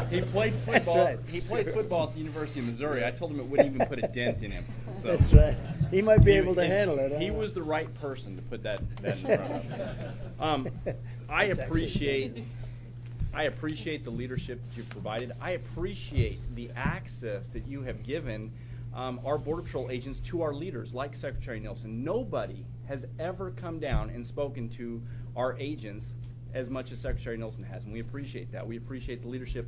He played football. That's right. He played football at the University of Missouri. I told him it wouldn't even put a dent in him. So That's right. He might be able to handle it. He was the right person to put that in front of him. I appreciate the leadership that you've provided. I appreciate the access that you have given our Border Patrol agents to our leaders, like Secretary Nelson. Nobody has ever come down and spoken to our agents as much as Secretary Nelson has, and we appreciate that. We appreciate the leadership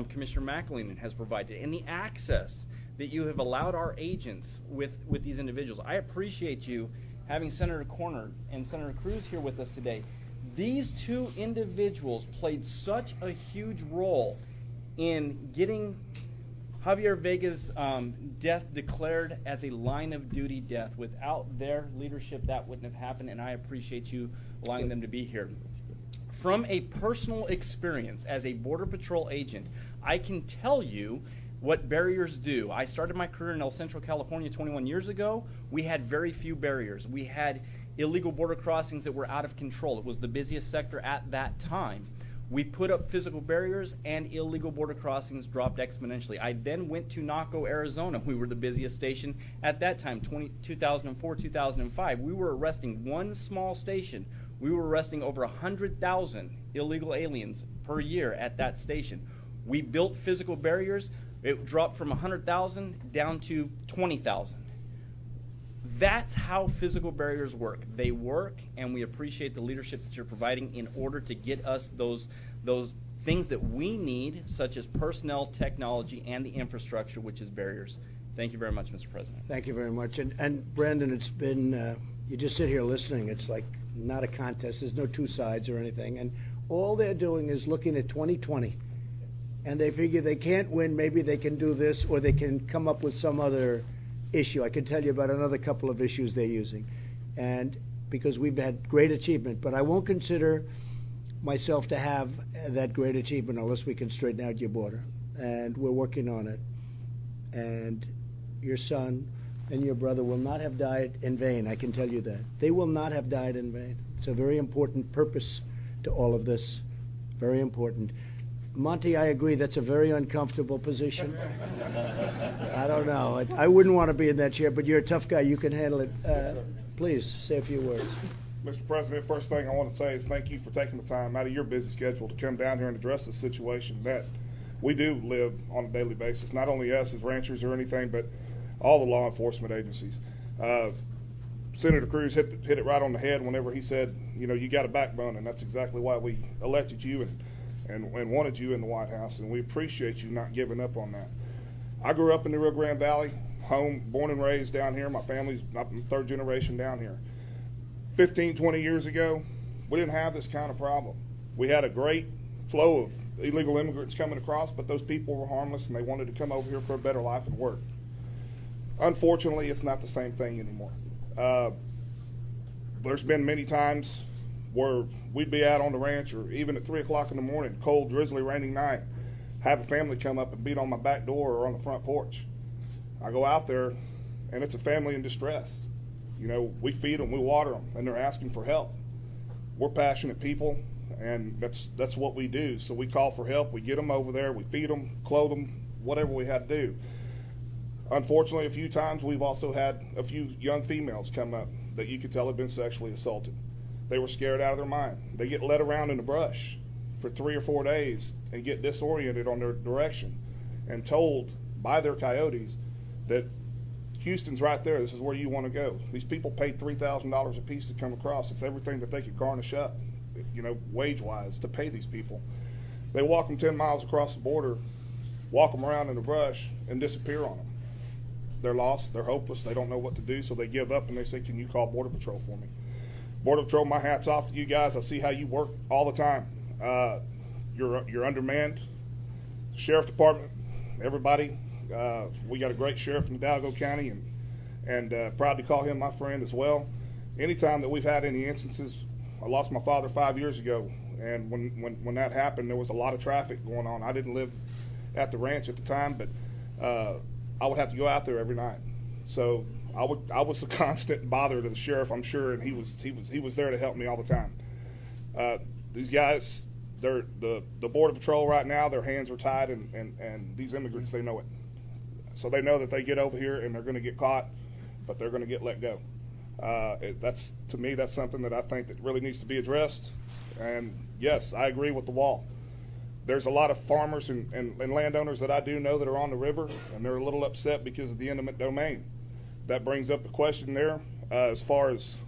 Commissioner McAleenan has provided and the access that you have allowed our agents with these individuals. I appreciate you having Senator Corner and Senator Cruz here with us today. These two individuals played such a huge role in getting Javier Vega's death declared as a line of duty death. Without their leadership, that wouldn't have happened, and I appreciate you allowing them to be here. From a personal experience as a Border Patrol agent, I can tell you what barriers do. I started my career in El Centro, California 21 years ago. We had very few barriers. We had illegal border crossings that were out of control. It was the busiest sector at that time. We put up physical barriers and illegal border crossings dropped exponentially. I then went to Naco, Arizona. We were the busiest station at that time, 2004, 2005. We were arresting one small station. We were arresting over 100,000 illegal aliens per year at that station. We built physical barriers. It dropped from 100,000 down to 20,000. That's how physical barriers work. They work, and we appreciate the leadership that you're providing in order to get us those things that we need, such as personnel, technology, and the infrastructure, which is barriers. Thank you very much, Mr. President. Thank you very much. And Brandon, it's been, you just sit here listening. It's like not a contest. There's no two sides or anything. And all they're doing is looking at 2020. And they figure they can't win. Maybe they can do this, or they can come up with some other issue. I can tell you about another couple of issues they're using. And because we've had great achievement, but I won't consider myself to have that great achievement unless we can straighten out your border. And we're working on it. And your son and your brother will not have died in vain. I can tell you that. They will not have died in vain. It's a very important purpose to all of this. Very important. Monty, I agree, that's a very uncomfortable position. I don't know. I wouldn't want to be in that chair, but you're a tough guy. You can handle it. Please, say a few words. Mr. President, first thing I want to say is thank you for taking the time out of your busy schedule to come down here and address this situation that we do live on a daily basis. Not only us as ranchers or anything, but all the law enforcement agencies. Senator Cruz hit it right on the head whenever he said, you know, you got a backbone, and that's exactly why we elected you and wanted you in the White House, and we appreciate you not giving up on that. I grew up in the Rio Grande Valley, born and raised down here. My family's third generation down here. 15, 20 years ago, we didn't have this kind of problem. We had a great flow of illegal immigrants coming across, but those people were harmless and they wanted to come over here for a better life and work. Unfortunately, it's not the same thing anymore. There's been many times where we'd be out on the ranch, or even at 3 o'clock in the morning, cold, drizzly, raining night, have a family come up and beat on my back door or on the front porch. I go out there, and it's a family in distress. You know, we feed them, we water them, and they're asking for help. We're passionate people, and that's what we do. So we call for help, we get them over there, we feed them, clothe them, whatever we had to do. Unfortunately, a few times we've also had a few young females come up that you could tell had been sexually assaulted. They were scared out of their mind. They get led around in the brush for 3 or 4 days and get disoriented on their direction and told by their coyotes that Houston's right there. This is where you want to go. These people paid $3,000 a piece to come across. It's everything that they could garnish up, you know, wage-wise to pay these people. They walk them 10 miles across the border, walk them around in the brush, and disappear on them. They're lost. They're hopeless. They don't know what to do, so they give up and they say, can you call Border Patrol for me? Border Patrol, my hat's off to you guys. I see how you work all the time. You're undermanned. Sheriff Department, everybody. We got a great sheriff in Hidalgo County, and proud to call him my friend as well. Anytime that we've had any instances, I lost my father 5 years ago, and when that happened, there was a lot of traffic going on. I didn't live at the ranch at the time, but I would have to go out there every night. So I was a constant bother to the sheriff, I'm sure, and he was there to help me all the time. These guys, they're the Border Patrol right now, their hands are tied, and these immigrants, they know it. So they know that they get over here and they're going to get caught, but they're going to get let go. To me, that's something that I think that really needs to be addressed. And yes, I agree with the wall. There's a lot of farmers and landowners that I do know that are on the river, and they're a little upset because of the eminent domain. That brings up a question there as far as,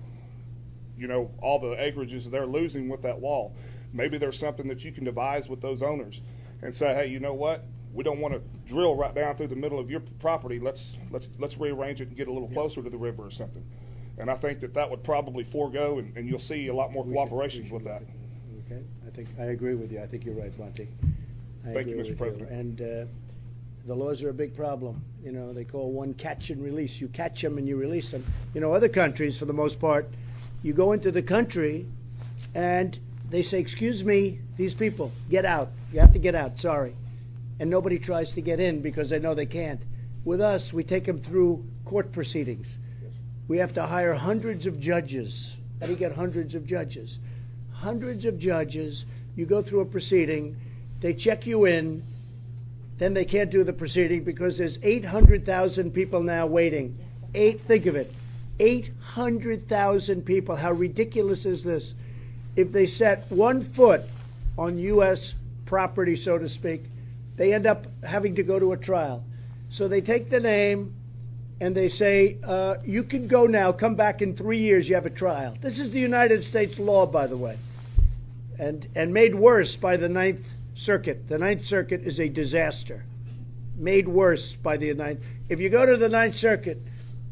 you know, all the acreages they're losing with that wall. Maybe there's something that you can devise with those owners and say, hey, you know what? We don't want to drill right down through the middle of your property. Let's rearrange it and get a little closer to the river or something. And I think that would probably forego, and you'll see a lot more cooperation with that. Okay, I agree with you. I think you're right, Monty. Thank you, Mr. President. And the laws are a big problem. You know, they call one catch and release. You catch them and you release them. You know, other countries, for the most part, you go into the country and they say, excuse me, these people, get out. You have to get out, sorry. and nobody tries to get in because they know they can't. With us, we take them through court proceedings. We have to hire hundreds of judges. How do you get hundreds of judges? Hundreds of judges. You go through a proceeding, they check you in, then they can't do the proceeding because there's 800,000 people now waiting. Think of it, 800,000 people. How ridiculous is this? If they set 1 foot on U.S. property, so to speak, they end up having to go to a trial. So they take the name and they say, you can go now, come back in 3 years, you have a trial. This is the United States law, by the way, and made worse by the Ninth Circuit. The Ninth Circuit is a disaster, made worse by the Ninth. If you go to the Ninth Circuit,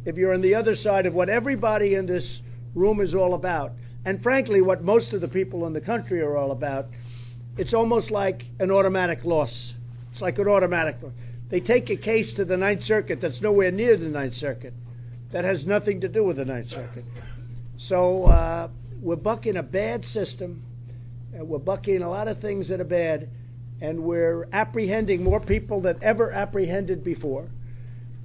if you're on the other side of what everybody in this room is all about, and frankly, what most of the people in the country are all about, it's almost like an automatic loss. It's like an automatic loss. They take a case to the Ninth Circuit that's nowhere near the Ninth Circuit. That has nothing to do with the Ninth Circuit. So we're bucking a bad system. We're bucking a lot of things that are bad, and we're apprehending more people than ever apprehended before.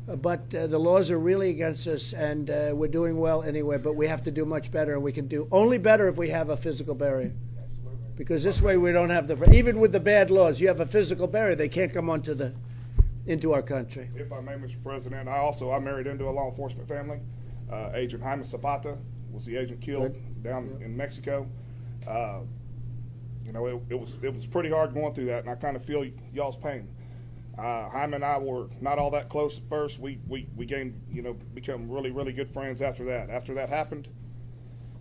But the laws are really against us, and we're doing well anyway, but we have to do much better, and we can do only better if we have a physical barrier. Because this way we don't have even with the bad laws, you have a physical barrier. They can't come into our country. If I may, Mr. President, I married into a law enforcement family. Agent Jaime Zapata was the agent killed down in Mexico. You know, it was pretty hard going through that, and I kind of feel y'all's pain. Jaime and I were not all that close at first. We gained, become really, really good friends after that. After that happened,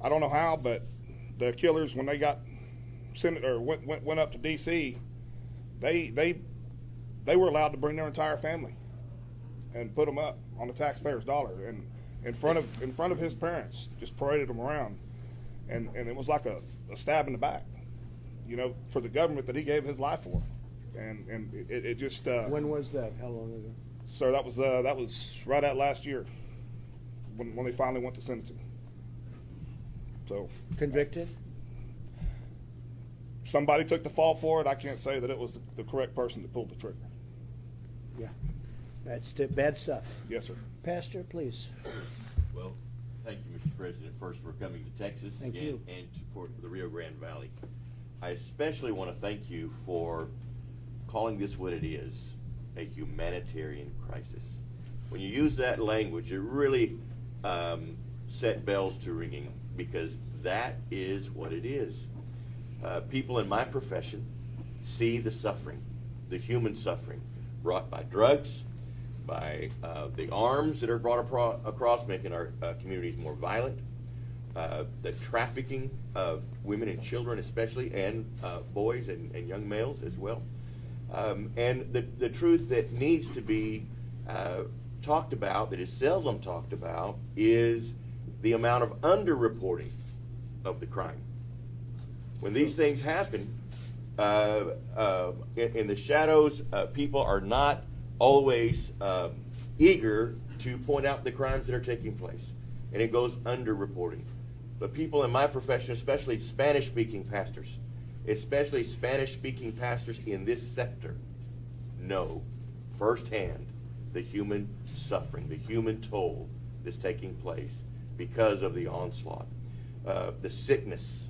I don't know how, but the killers, when they got went up to D.C., they were allowed to bring their entire family and put them up on the taxpayer's dollar, and in front of his parents, just paraded them around, and it was like a stab in the back, for the government that he gave his life for, and it just. When was that? How long ago? Sir, that was right at last year, when they finally went to sentencing. So convicted. Somebody took the fall for it. I can't say that it was the correct person that pulled the trigger. Yeah, that's bad stuff. Yes, sir. Pastor, please. Well, thank you, Mr. President, first for coming to Texas Thank you. and for the Rio Grande Valley. I especially want to thank you for calling this what it is, a humanitarian crisis. When you use that language, it really set bells to ringing, because that is what it is. People in my profession see the suffering, the human suffering brought by drugs, by the arms that are brought across, making our communities more violent, the trafficking of women and children especially, and boys and young males as well. And the truth that needs to be talked about, that is seldom talked about, is the amount of underreporting of the crime. When these things happen, in the shadows, people are not always eager to point out the crimes that are taking place, and it goes underreporting. But people in my profession, especially Spanish-speaking pastors, in this sector, know firsthand the human suffering, the human toll that's taking place because of the onslaught, the sickness,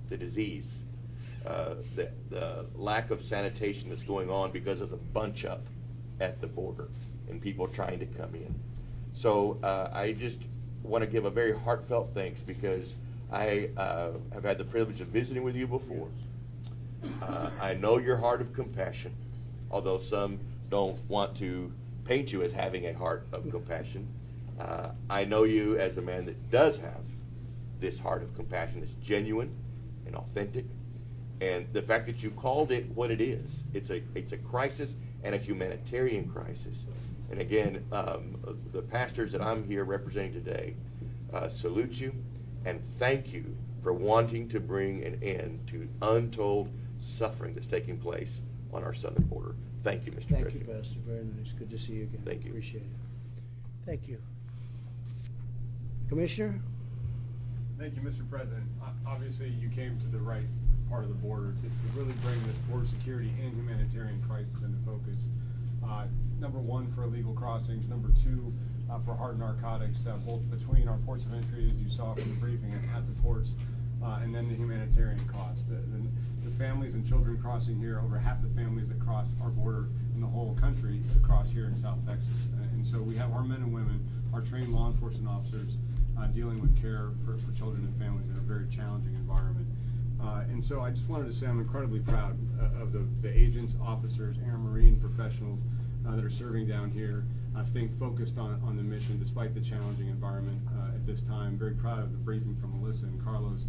the disease, the lack of sanitation that's going on because of the bunch up at the border and people trying to come in. So I just want to give a very heartfelt thanks, because I have had the privilege of visiting with you before. I know your heart of compassion, although some don't want to paint you as having a heart of compassion. I know you as a man that does have this heart of compassion that's genuine and authentic. And the fact that you called it what it is, it's a crisis and a humanitarian crisis. And again, the pastors that I'm here representing today salute you and thank you for wanting to bring an end to untold suffering that's taking place on our southern border. Thank you, Mr. President. Thank you, Pastor. Very nice. Good to see you again. Thank you. Appreciate it. Thank you. Commissioner? Thank you, Mr. President. Obviously, you came to the right part of the border to really bring this border security and humanitarian crisis into focus. Number one, for illegal crossings. Number two, for hard narcotics, both between our ports of entry, as you saw from the briefing, and at the ports, and then the humanitarian cost. The families and children crossing here, over half the families that cross our border in the whole country across here in South Texas. And so we have our men and women, our trained law enforcement officers, dealing with care for children and families in a very challenging environment. And so I just wanted to say I'm incredibly proud of the agents, officers, Air Marine professionals that are serving down here, staying focused on the mission despite the challenging environment at this time. Very proud of the briefing from Melissa and Carlos,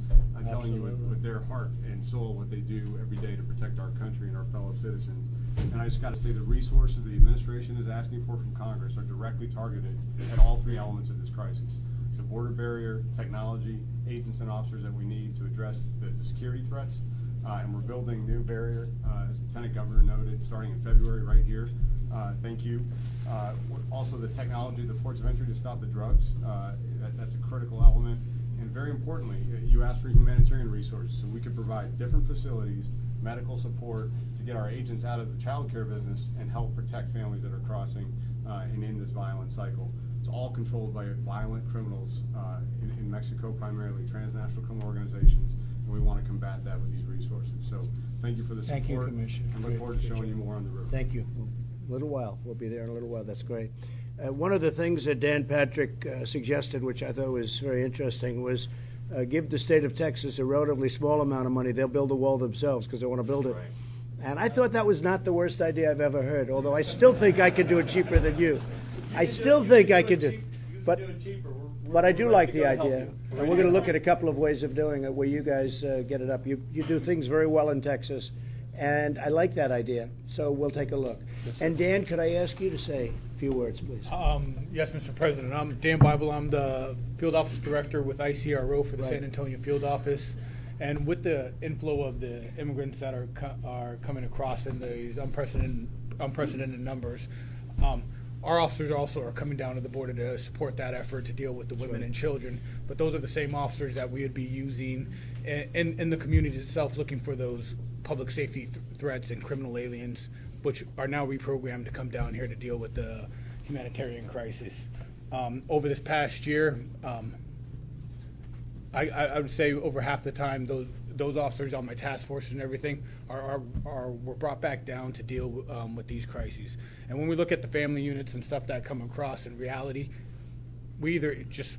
telling you with their heart and soul what they do every day to protect our country and our fellow citizens. And I just got to say the resources the administration is asking for from Congress are directly targeted at all three elements of this crisis. The border barrier, technology, agents and officers that we need to address the security threats, and we're building new barrier, as Lieutenant Governor noted, starting in February right here. Thank you. Also the technology, the ports of entry to stop the drugs, that's a critical element. And very importantly, you asked for humanitarian resources, so we could provide different facilities, medical support to get our agents out of the child care business and help protect families that are crossing and in this violent cycle. It's all controlled by violent criminals in Mexico, primarily transnational criminal organizations, and we want to combat that with these resources. So thank you for the support. Thank you, Commissioner. And look forward to showing you more on the road. Thank you. A little while. We'll be there in a little while. That's great. One of the things that Dan Patrick suggested, which I thought was very interesting, was give the state of Texas a relatively small amount of money. They'll build a wall themselves because they want to build it. Right. And I thought that was not the worst idea I've ever heard, although I still think I could do it cheaper than you. I still think I could do it. But I do like the idea. And we're going to look at a couple of ways of doing it where you guys get it up. You do things very well in Texas. And I like that idea, so we'll take a look. And Dan, could I ask you to say a few words, please? Yes, Mr. President. I'm Dan Bible. I'm the Field Office Director with ICRO for the San Antonio Field Office. And with the inflow of the immigrants that are coming across in these unprecedented numbers, our officers also are coming down to the border to support that effort to deal with the women and children. But those are the same officers that we would be using in the community itself, looking for those public safety threats and criminal aliens, which are now reprogrammed to come down here to deal with the humanitarian crisis. Over this past year, I would say over half the time those officers on my task forces and everything were brought back down to deal with these crises. And when we look at the family units and stuff that come across, in reality, we either just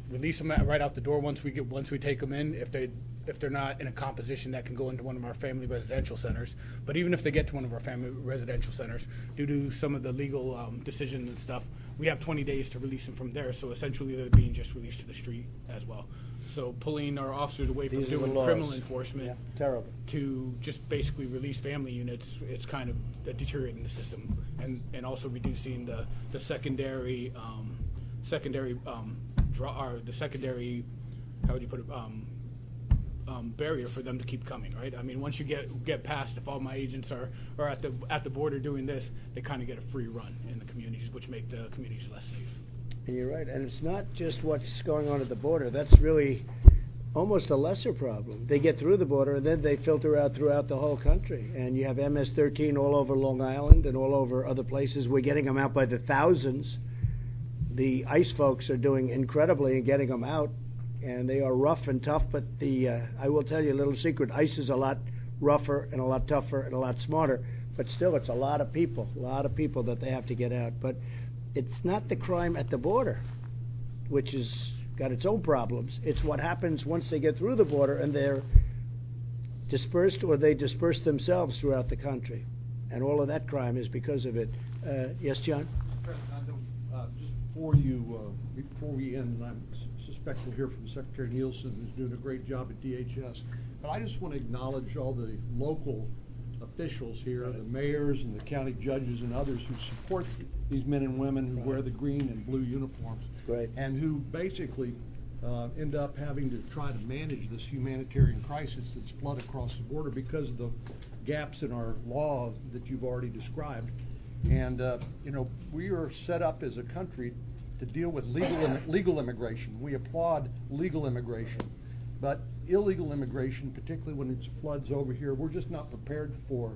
release them right out the door once we take them in, if they're not in a composition that can go into one of our family residential centers. But even if they get to one of our family residential centers, due to some of the legal decisions and stuff, we have 20 days to release them from there. So essentially they're being just released to the street as well. So pulling our officers away from doing criminal enforcement terrible. To just basically release family units, it's kind of deteriorating the system, and also reducing the secondary how would you put it, barrier for them to keep coming, right? I mean, once you get past, if all my agents are at the border doing this, they kind of get a free run in the communities, which make the communities less safe. And you're right. And it's not just what's going on at the border. That's really almost a lesser problem. They get through the border, and then they filter out throughout the whole country. And you have MS-13 all over Long Island and all over other places. We're getting them out by the thousands. The ICE folks are doing incredibly in getting them out. And they are rough and tough, but I will tell you a little secret. ICE is a lot rougher and a lot tougher and a lot smarter, but still it's a lot of people that they have to get out. But it's not the crime at the border, which has got its own problems. It's what happens once they get through the border and they're dispersed, or they disperse themselves throughout the country. And all of that crime is because of it. Yes, John? Just before we end, and I suspect we'll hear from Secretary Nielsen, who's doing a great job at DHS, but I just want to acknowledge all the local officials here, the mayors and the county judges and others who support these men and women who wear the green and blue uniforms, and who basically end up having to try to manage this humanitarian crisis that's flooded across the border because of the gaps in our law that you've already described. And we are set up as a country to deal with legal immigration. We applaud legal immigration, but illegal immigration, particularly when it's floods over here, we're just not prepared for,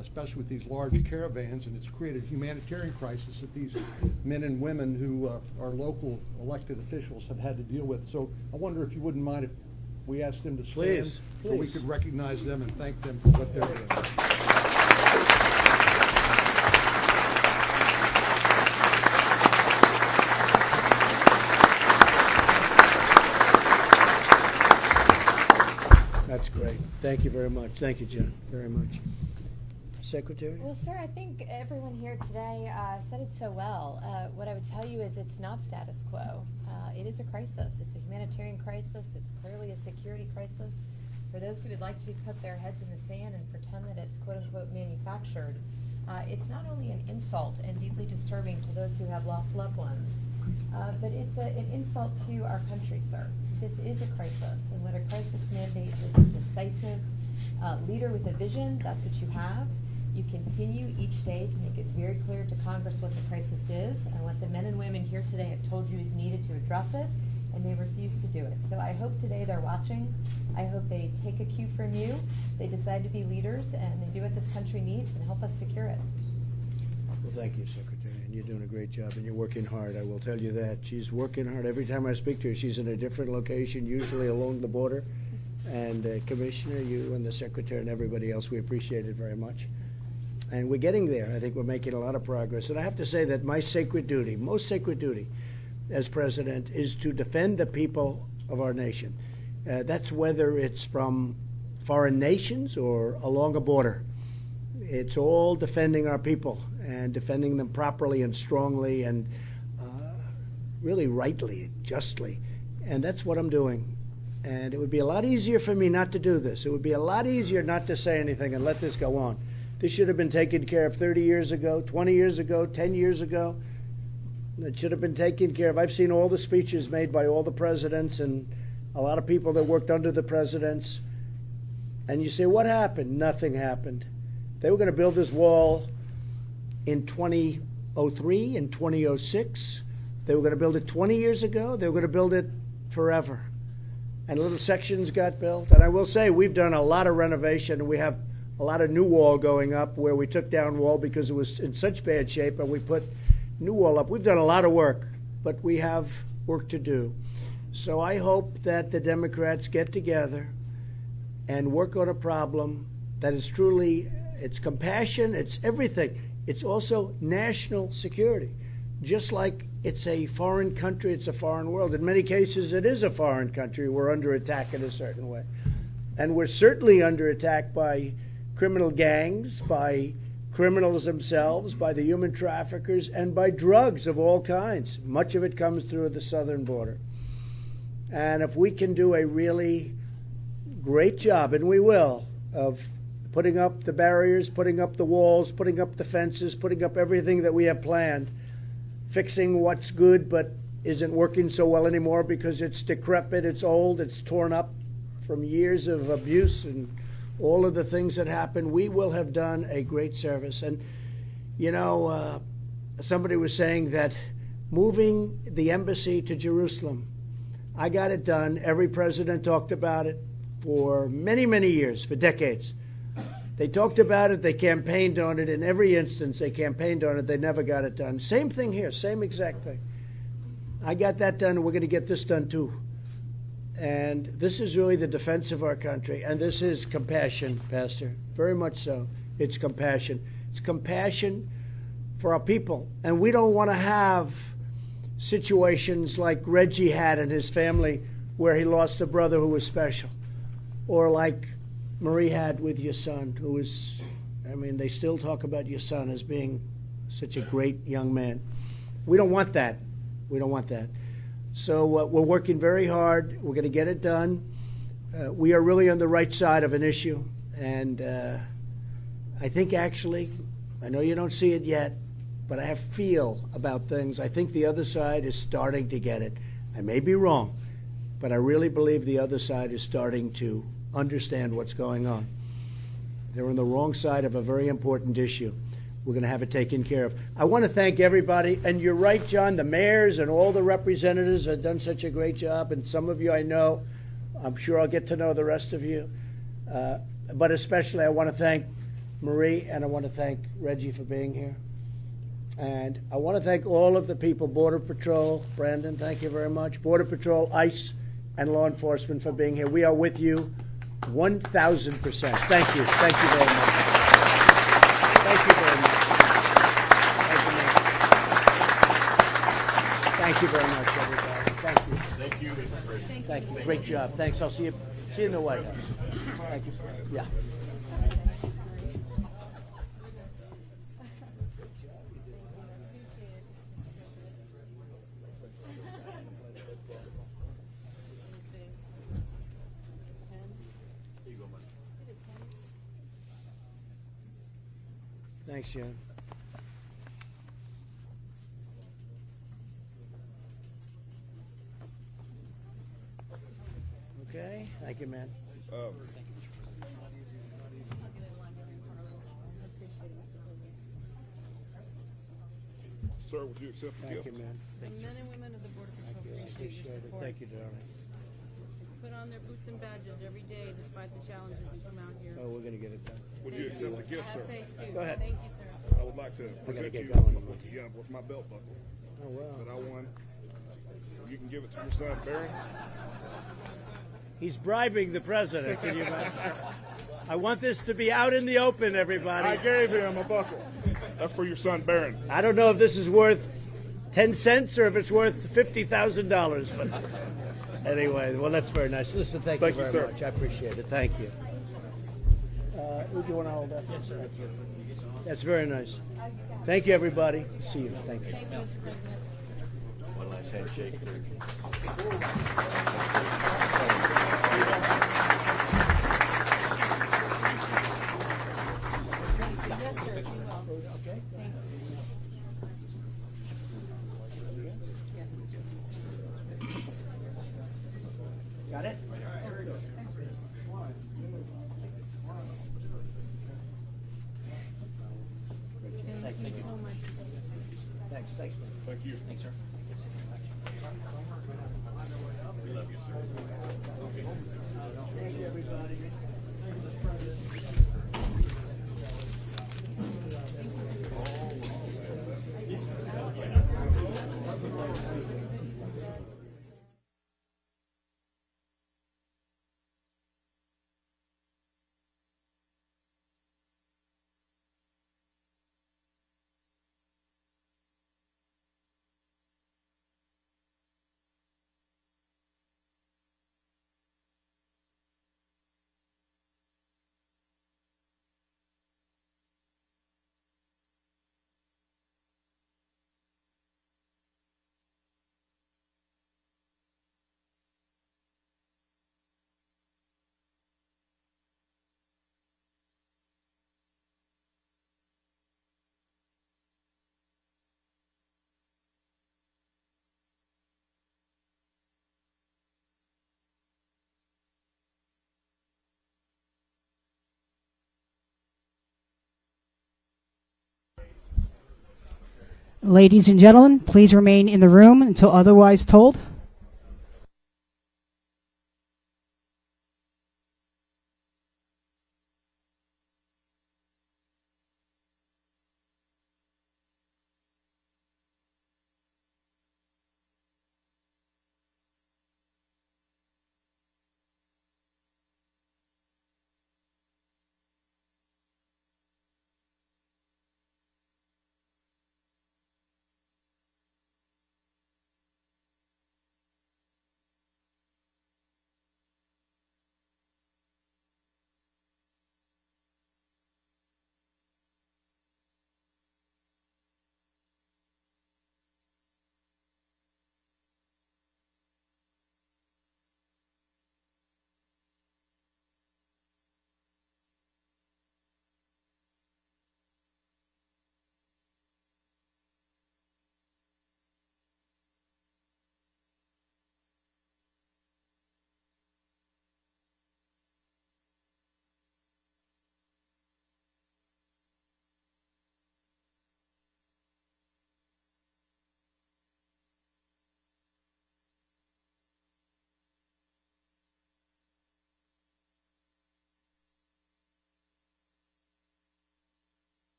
especially with these large caravans, and it's created a humanitarian crisis that these men and women who are local elected officials have had to deal with. So I wonder if you wouldn't mind if we asked them to stand, Please, so we please. could recognize them and thank them for what they're doing. That's great. Thank you very much. Thank you, John, very much. Secretary? Well, sir, I think everyone here today said it so well. What I would tell you is it's not status quo. It is a crisis. It's a humanitarian crisis. It's clearly a security crisis. For those who would like to put their heads in the sand and pretend that it's quote-unquote manufactured, it's not only an insult and deeply disturbing to those who have lost loved ones, but it's an insult to our country, sir. This is a crisis, and what a crisis mandates is a decisive leader with a vision. That's what you have. You continue each day to make it very clear to Congress what the crisis is and what the men and women here today have told you is needed to address it, and they refuse to do it. So I hope today they're watching. I hope they take a cue from you. They decide to be leaders, and they do what this country needs and help us secure it. Well, thank you, Secretary, and you're doing a great job, and you're working hard. I will tell you that. She's working hard. Every time I speak to her, she's in a different location, usually along the border. And Commissioner, you and the Secretary and everybody else, we appreciate it very much. And we're getting there. I think we're making a lot of progress. And I have to say that my sacred duty, most sacred duty as president, is to defend the people of our nation. That's whether it's from foreign nations or along a border. It's all defending our people and defending them properly and strongly and really rightly, justly. And that's what I'm doing. And it would be a lot easier for me not to do this. It would be a lot easier not to say anything and let this go on. This should have been taken care of 30 years ago, 20 years ago, 10 years ago. It should have been taken care of. I've seen all the speeches made by all the presidents and a lot of people that worked under the presidents. And you say, what happened? Nothing happened. They were going to build this wall in 2003 and 2006. They were going to build it 20 years ago. They were going to build it forever. And little sections got built. And I will say, we've done a lot of renovation, and we have a lot of new wall going up where we took down wall because it was in such bad shape, and we put new wall up. We've done a lot of work, but we have work to do. So I hope that the Democrats get together and work on a problem that is truly, it's compassion, it's everything. It's also national security. Just like it's a foreign country, it's a foreign world. In many cases, it is a foreign country. We're under attack in a certain way. And we're certainly under attack by criminal gangs, by criminals themselves, by the human traffickers, and by drugs of all kinds. Much of it comes through the southern border. And if we can do a really great job, and we will, of putting up the barriers, putting up the walls, putting up the fences, putting up everything that we have planned, fixing what's good but isn't working so well anymore because it's decrepit, it's old, it's torn up from years of abuse and all of the things that happened, we will have done a great service. And, you know, somebody was saying that moving the embassy to Jerusalem, I got it done. Every president talked about it for many, many years, for decades. They talked about it, they campaigned on it. In every instance, they campaigned on it. They never got it done. Same thing here, same exact thing. I got that done, and we're going to get this done too. And this is really the defense of our country. And this is compassion, Pastor, very much so. It's compassion. It's compassion for our people. And we don't want to have situations like Reggie had in his family where he lost a brother who was special. Or like Marie had with your son, who was, I mean, they still talk about your son as being such a great young man. We don't want that. We don't want that. So we're working very hard. We're going to get it done. We are really on the right side of an issue. And I think actually, I know you don't see it yet, but I have feel about things. I think the other side is starting to get it. I may be wrong, but I really believe the other side is starting to understand what's going on. They're on the wrong side of a very important issue. We're going to have it taken care of. I want to thank everybody. And you're right, John, the mayors and all the representatives have done such a great job. And some of you I know I'm sure I'll get to know the rest of you. But especially I want to thank Marie and I want to thank Reggie for being here. And I want to thank all of the people, Border Patrol, Brandon, thank you very much, Border Patrol, ICE, and law enforcement for being here. We are with you 1,000%. Thank you. Thank you very much. Thank you very much. Thank you very much, everybody. Thank you. Thank you, Mr. President. Thank you. Great job. Thanks. I'll see you in the White House. Thank you. Yeah. Thanks, Jen. Okay, thank you, man. Sir, would you accept the gift? Thank you, man. The men and women of the Border Patrol I appreciate your appreciate it. support. Thank you, darling. They put on their boots and badges every day despite the challenges and come out here. Oh, we're gonna get it done. Would you accept the gift, I sir? have faith too. Go ahead. Thank you, sir. I would like to gotta present get you going. with my belt buckle Oh, wow. that I won. You can give it to your son, Barry. He's bribing the president. Can you imagine? I want this to be out in the open, everybody. I gave him a buckle. That's for your son, Barron. I don't know if this is worth 10 cents or if it's worth $50,000, but anyway, well, that's very nice. Listen, thank you very sir. much. I appreciate it. Thank you. Would you want to hold that? Yes, sir. That's very nice. Thank you, everybody. See you. Thank you. One last handshake. Yes, sir, you will. Okay. Thank you. Yes. Got it? Thank you so much. Thanks, man. Thank you. Thanks, sir. We love you, sir. Thank you, everybody. Ladies and gentlemen, please remain in the room until otherwise told.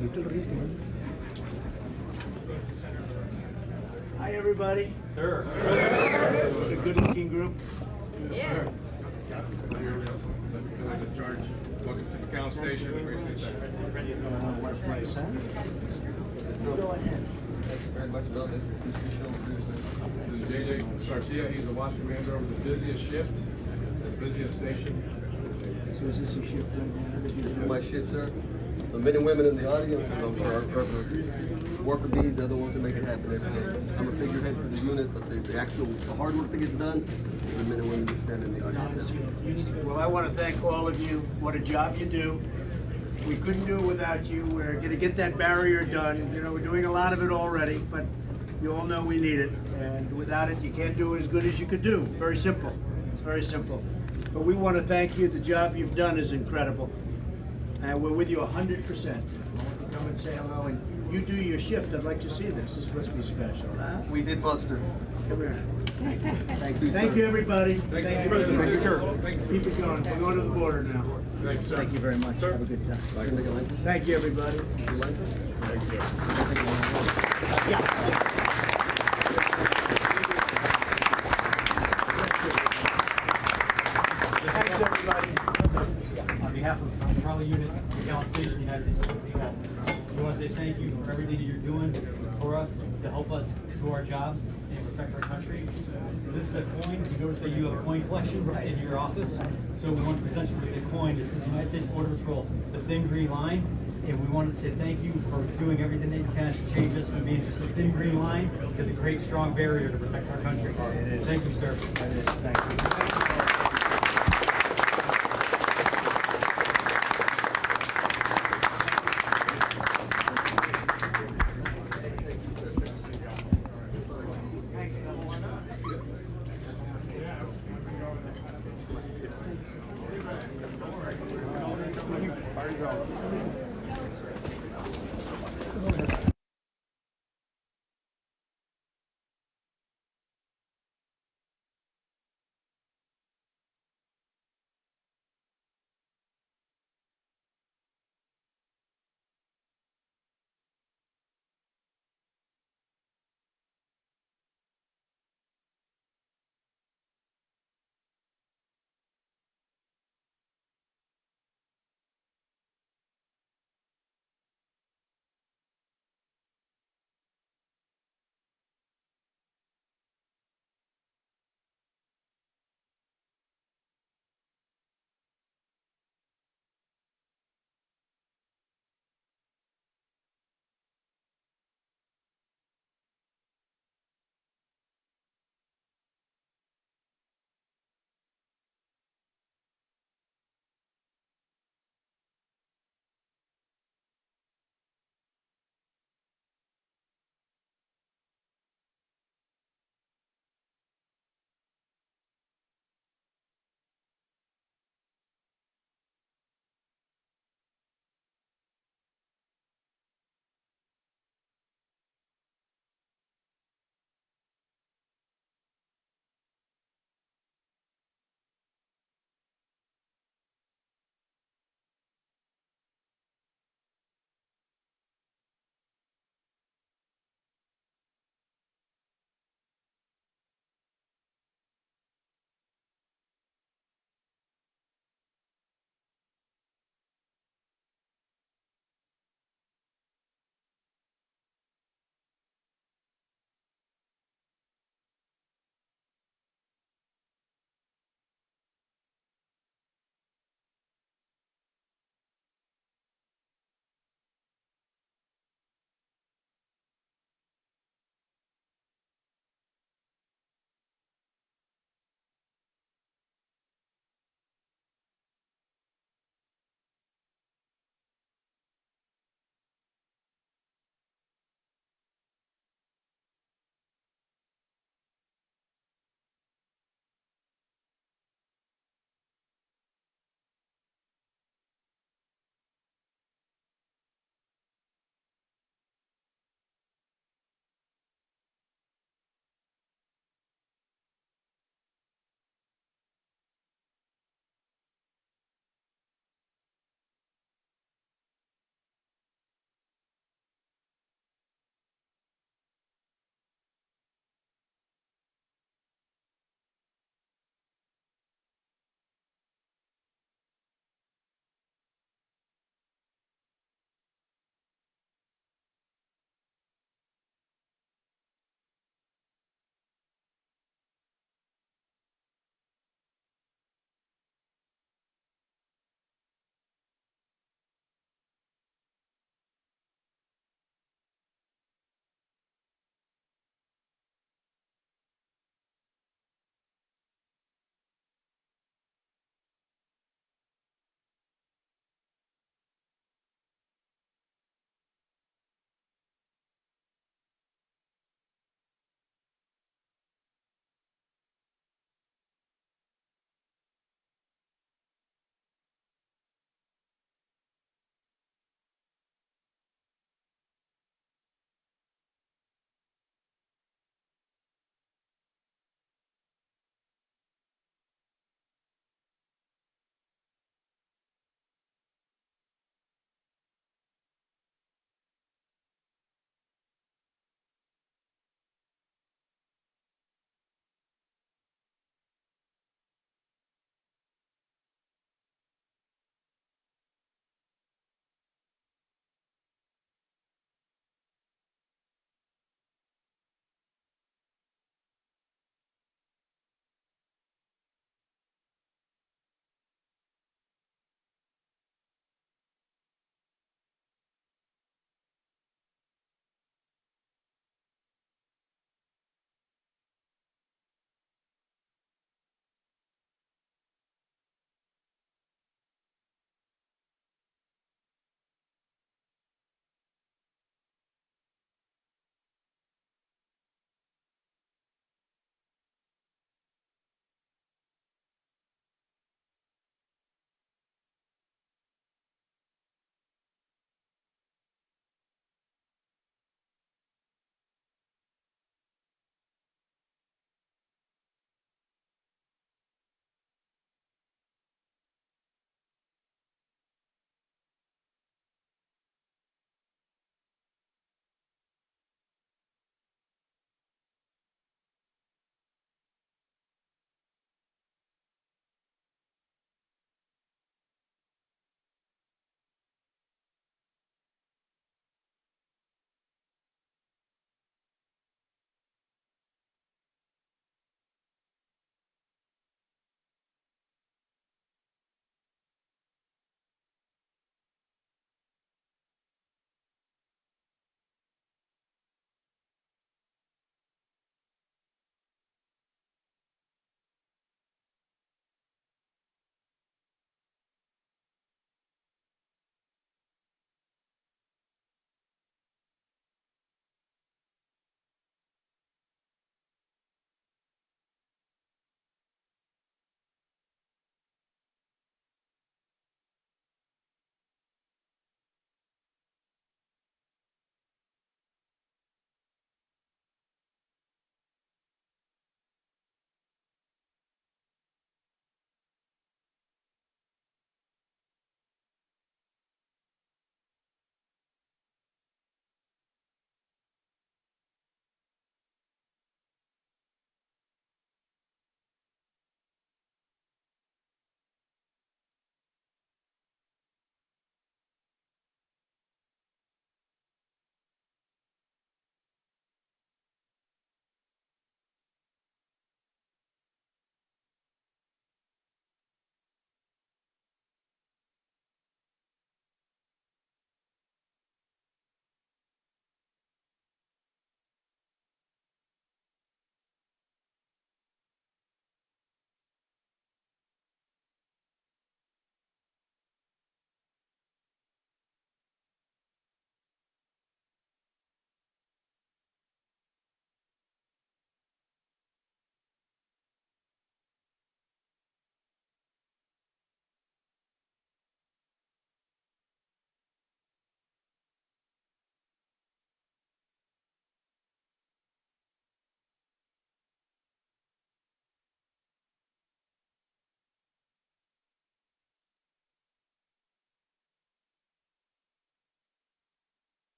Hi, everybody. Sir. It's a good-looking group. Yes. Charge. Welcome to the council station. Workplace, huh? Go ahead. Very much love it. This is JJ Garcia. He's the watch commander over the busiest shift, the busiest station. So is this your shift right now? This is my shift, sir. The men and women in the audience, our worker bees, they're the ones that make it happen every day. I'm a figurehead for the unit, but the hard work that gets done is the men and women that stand in the audience. Well, I want to thank all of you. What a job you do. We couldn't do it without you. We're going to get that barrier done. You know, we're doing a lot of it already, but you all know we need it. And without it, you can't do it as good as you could do. Very simple. It's very simple. But we want to thank you. The job you've done is incredible. And we're with you 100%. Come and say hello. And you do your shift. I'd like to see this. This must be special, huh? We did, Buster. Come here. Thank you, Thank sir. you, everybody. Thank you, very much. Thank you, sir. Keep it going. We're going to the border now. Thank you, sir. Thank you very much. Have a good time. Thank you, everybody. Thanks, everybody. On behalf of Charlie Unit, Gallup Station, United States Border Patrol, we want to say thank you for everything that you're doing for us to help us do our job and protect our country. This is a coin. You notice that you have a coin collection in your office, so we want to present you with a coin. This is United States Border Patrol, the thin green line, and we wanted to say thank you for doing everything that you can to change us from being just a thin green line to the great strong barrier to protect our country. Thank you, sir. Thank you.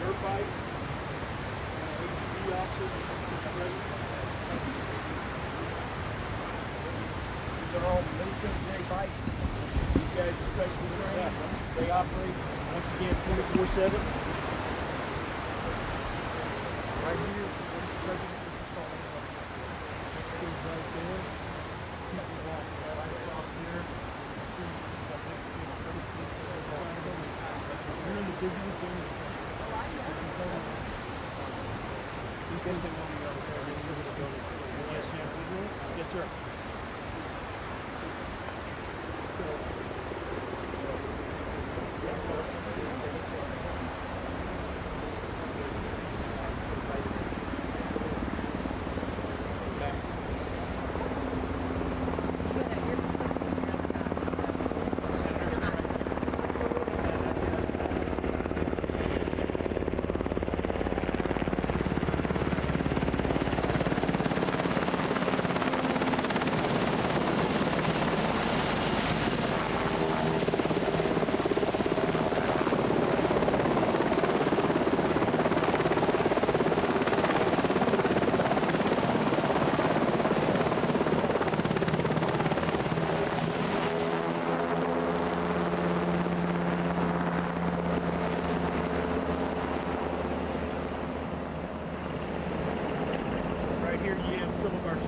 her fights. ATV officers, Mr. President. Thank you. These are all military bikes. These guys are specially trained. They operate, once again, 24/7. Right here, President is talking about Mexicans right there. People walk right across here. You see Mexicans, everything's in front of them. We're in the busiest zone. This is the one over there. Yes, ma'am. Yes, sir.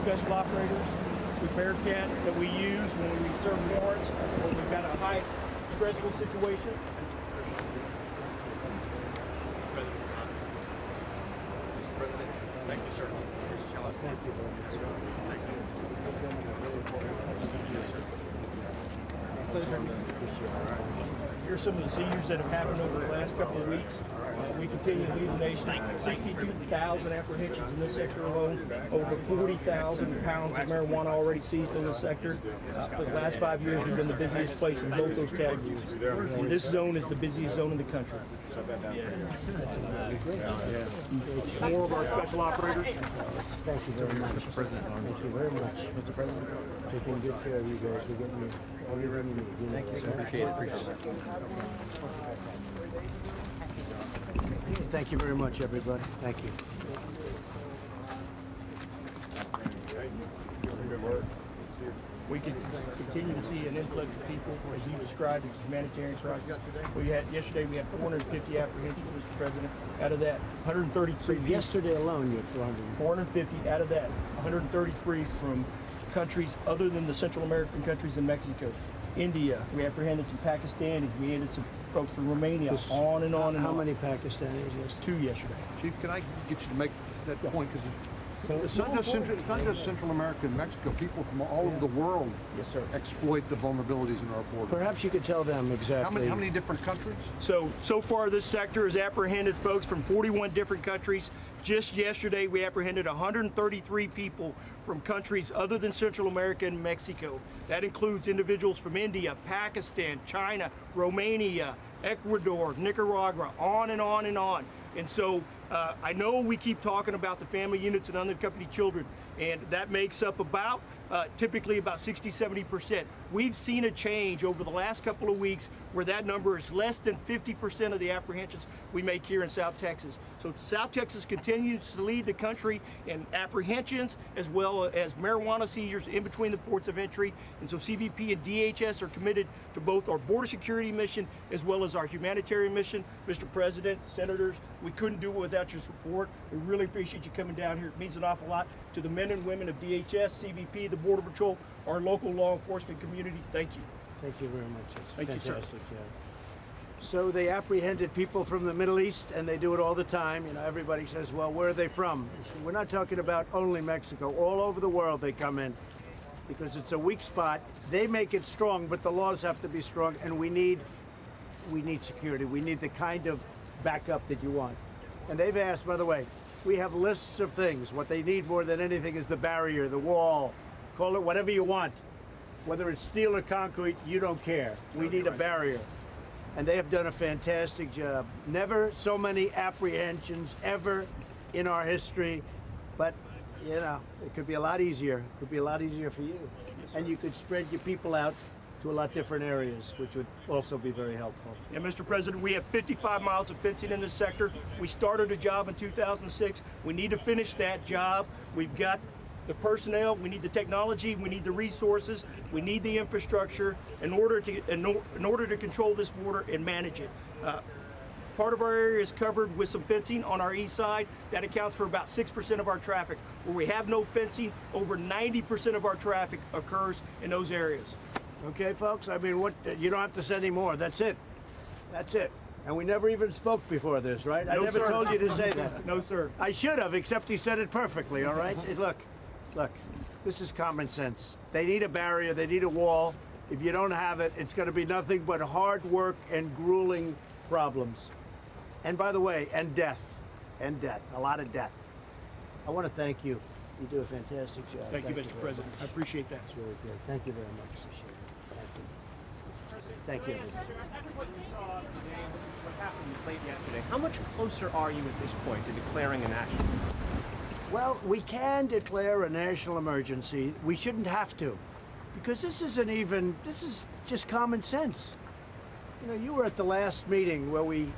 Special operators with Bearcat that we use when we serve warrants or we've got a high stressful situation. Thank you, sir. Thank you very much. Here's some of the seizures that have happened over the last couple of weeks. We continue to lead the nation. 62,000 apprehensions in this sector alone. Over 40,000 pounds of marijuana already seized in this sector. For the last 5 years, we've been the busiest place in both those categories. And this zone is the busiest zone in the country. More of our special operators. Thank you very much. Mr. President. Thank you very much. Mr. President. Taking good care of you guys. We're getting you everything you need. Thank you, sir. Appreciate it. Thank you very much, everybody. Thank you. Good work. We can continue to see an influx of people, as you described, as humanitarian crisis. Yesterday we had 450 apprehensions, Mr. President. Out of that, 133 So yesterday alone, you had 450. Out of that, 133 from countries other than the Central American countries and Mexico. India, we apprehended some Pakistanis, we added some folks from Romania, on and on and How on. many Pakistanis yesterday? 2 yesterday. Chief, can I get you to make that point? Because it's not just Central America and Mexico. People from all over the world exploit the vulnerabilities in our borders. Perhaps you could tell them exactly. How many different countries? So far this sector has apprehended folks from 41 different countries. Just yesterday we apprehended 133 people from countries other than Central America and Mexico. That includes individuals from India, Pakistan, China, Romania, Ecuador, Nicaragua, on and on and on. And so I know we keep talking about the family units and unaccompanied children, and that makes up about typically about 60–70%. We've seen a change over the last couple of weeks where that number is less than 50% of the apprehensions we make here in South Texas. So South Texas continues to lead the country in apprehensions as well as marijuana seizures in between the ports of entry. And so CBP and DHS are committed to both our border security mission as well as our humanitarian mission. Mr. President, Senators, we couldn't do it without your support. We really appreciate you coming down here. It means an awful lot to the men and women of DHS, CBP, the Border Patrol, our local law enforcement community. Thank you. Thank you very much. It's Thank you, sir. fantastic. So they apprehended people from the Middle East, and they do it all the time. You know, everybody says, well, where are they from? We're not talking about only Mexico. All over the world they come in because it's a weak spot. They make it strong, but the laws have to be strong, and we need security. We need the kind of backup that you want. And they've asked, by the way, we have lists of things. What they need more than anything is the barrier, the wall, call it whatever you want. Whether it's steel or concrete, you don't care. We need a barrier. And they have done a fantastic job. Never so many apprehensions ever in our history, but you know, it could be a lot easier. It could be a lot easier for you. Yes, and you could spread your people out to a lot different areas, which would also be very helpful. And Mr. President, we have 55 miles of fencing in this sector. We started a job in 2006. We need to finish that job. We've got the personnel, we need the technology, we need the resources, we need the infrastructure in order to control this border and manage it. Part of our area is covered with some fencing on our east side. That accounts for about 6% of our traffic. Where we have no fencing, over 90% of our traffic occurs in those areas. Okay, folks, I mean, you don't have to say any more. That's it. That's it. And we never even spoke before this, right? I No, never sir. told you to say that. No, sir. I should have, except he said it perfectly, all right? Look, this is common sense. They need a barrier, they need a wall. If you don't have it, it's going to be nothing but hard work and grueling problems. And by the way, and death, a lot of death. I want to thank you. You do a fantastic job. Thank you, Mr. very President. much. I appreciate that. It's really good. Thank you very much. Thank you. After what you saw today, what happened late yesterday, how much closer are you at this point to declaring a national emergency? Well, we can declare a national emergency. We shouldn't have to, because this is just common sense. You know, you were at the last meeting where we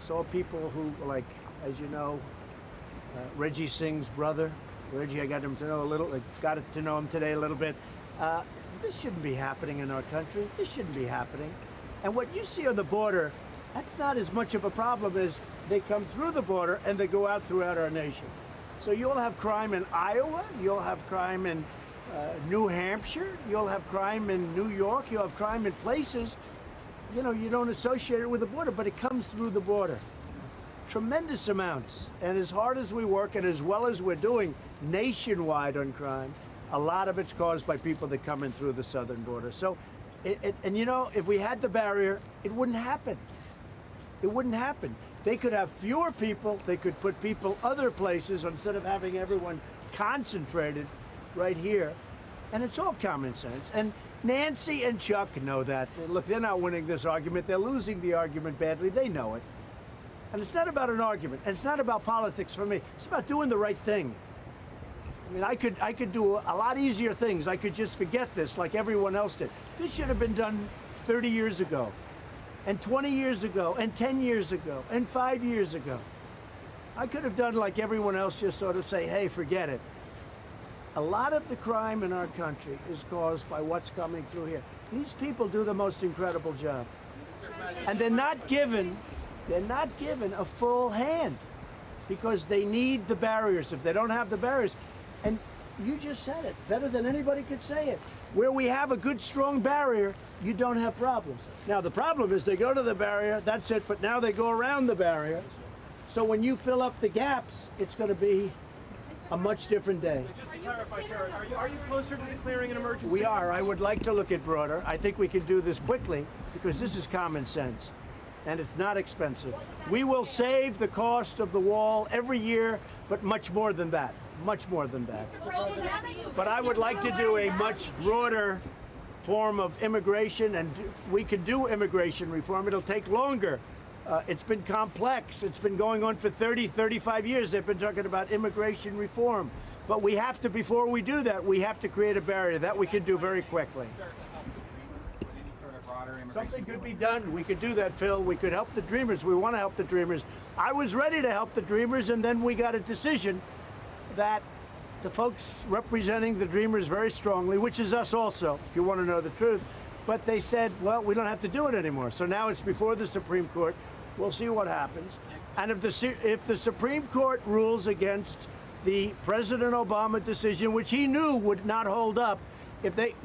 saw people who, like, as you know, Reggie Singh's brother. Reggie, I got to know him today a little bit. This shouldn't be happening in our country. This shouldn't be happening. And what you see on the border, that's not as much of a problem as they come through the border and they go out throughout our nation. So you'll have crime in Iowa, you'll have crime in New Hampshire, you'll have crime in New York, you'll have crime in places, you know, you don't associate it with the border, but it comes through the border. Tremendous amounts. And as hard as we work and as well as we're doing nationwide on crime, a lot of it's caused by people that come in through the southern border. So, and you know, if we had the barrier, it wouldn't happen. It wouldn't happen. They could have fewer people, they could put people other places instead of having everyone concentrated right here. And it's all common sense. And Nancy and Chuck know that. Look, they're not winning this argument. They're losing the argument badly. They know it. And it's not about an argument. It's not about politics for me. It's about doing the right thing. I mean, I could do a lot easier things. I could just forget this like everyone else did. This should have been done 30 years ago, and 20 years ago, and 10 years ago, and 5 years ago. I could have done like everyone else, just sort of say, hey, forget it. A lot of the crime in our country is caused by what's coming through here. These people do the most incredible job. And they're not given a full hand because they need the barriers. If they don't have the barriers, and you just said it better than anybody could say it. Where we have a good, strong barrier, you don't have problems. Now, the problem is they go to the barrier, that's it, but now they go around the barrier. So when you fill up the gaps, it's going to be a much different day. Just to clarify, sir, are you closer to declaring an emergency? We are. I would like to look at broader. I think we can do this quickly because this is common sense. And it's not expensive. We will save the cost of the wall every year, but much more than that. Much more than that. But I would like to do a much broader form of immigration, and we can do immigration reform. It'll take longer. It's been complex. It's been going on for 30, 35 years. They've been talking about immigration reform. But we have to, before we do that, we have to create a barrier. That we can do very quickly. Something could be done. We could do that, Phil. We could help the Dreamers. We want to help the Dreamers. I was ready to help the Dreamers, and then we got a decision that the folks representing the Dreamers very strongly, which is us also, if you want to know the truth, but they said, well, we don't have to do it anymore. So now it's before the Supreme Court. We'll see what happens. And if the Supreme Court rules against the President Obama decision, which he knew would not hold up,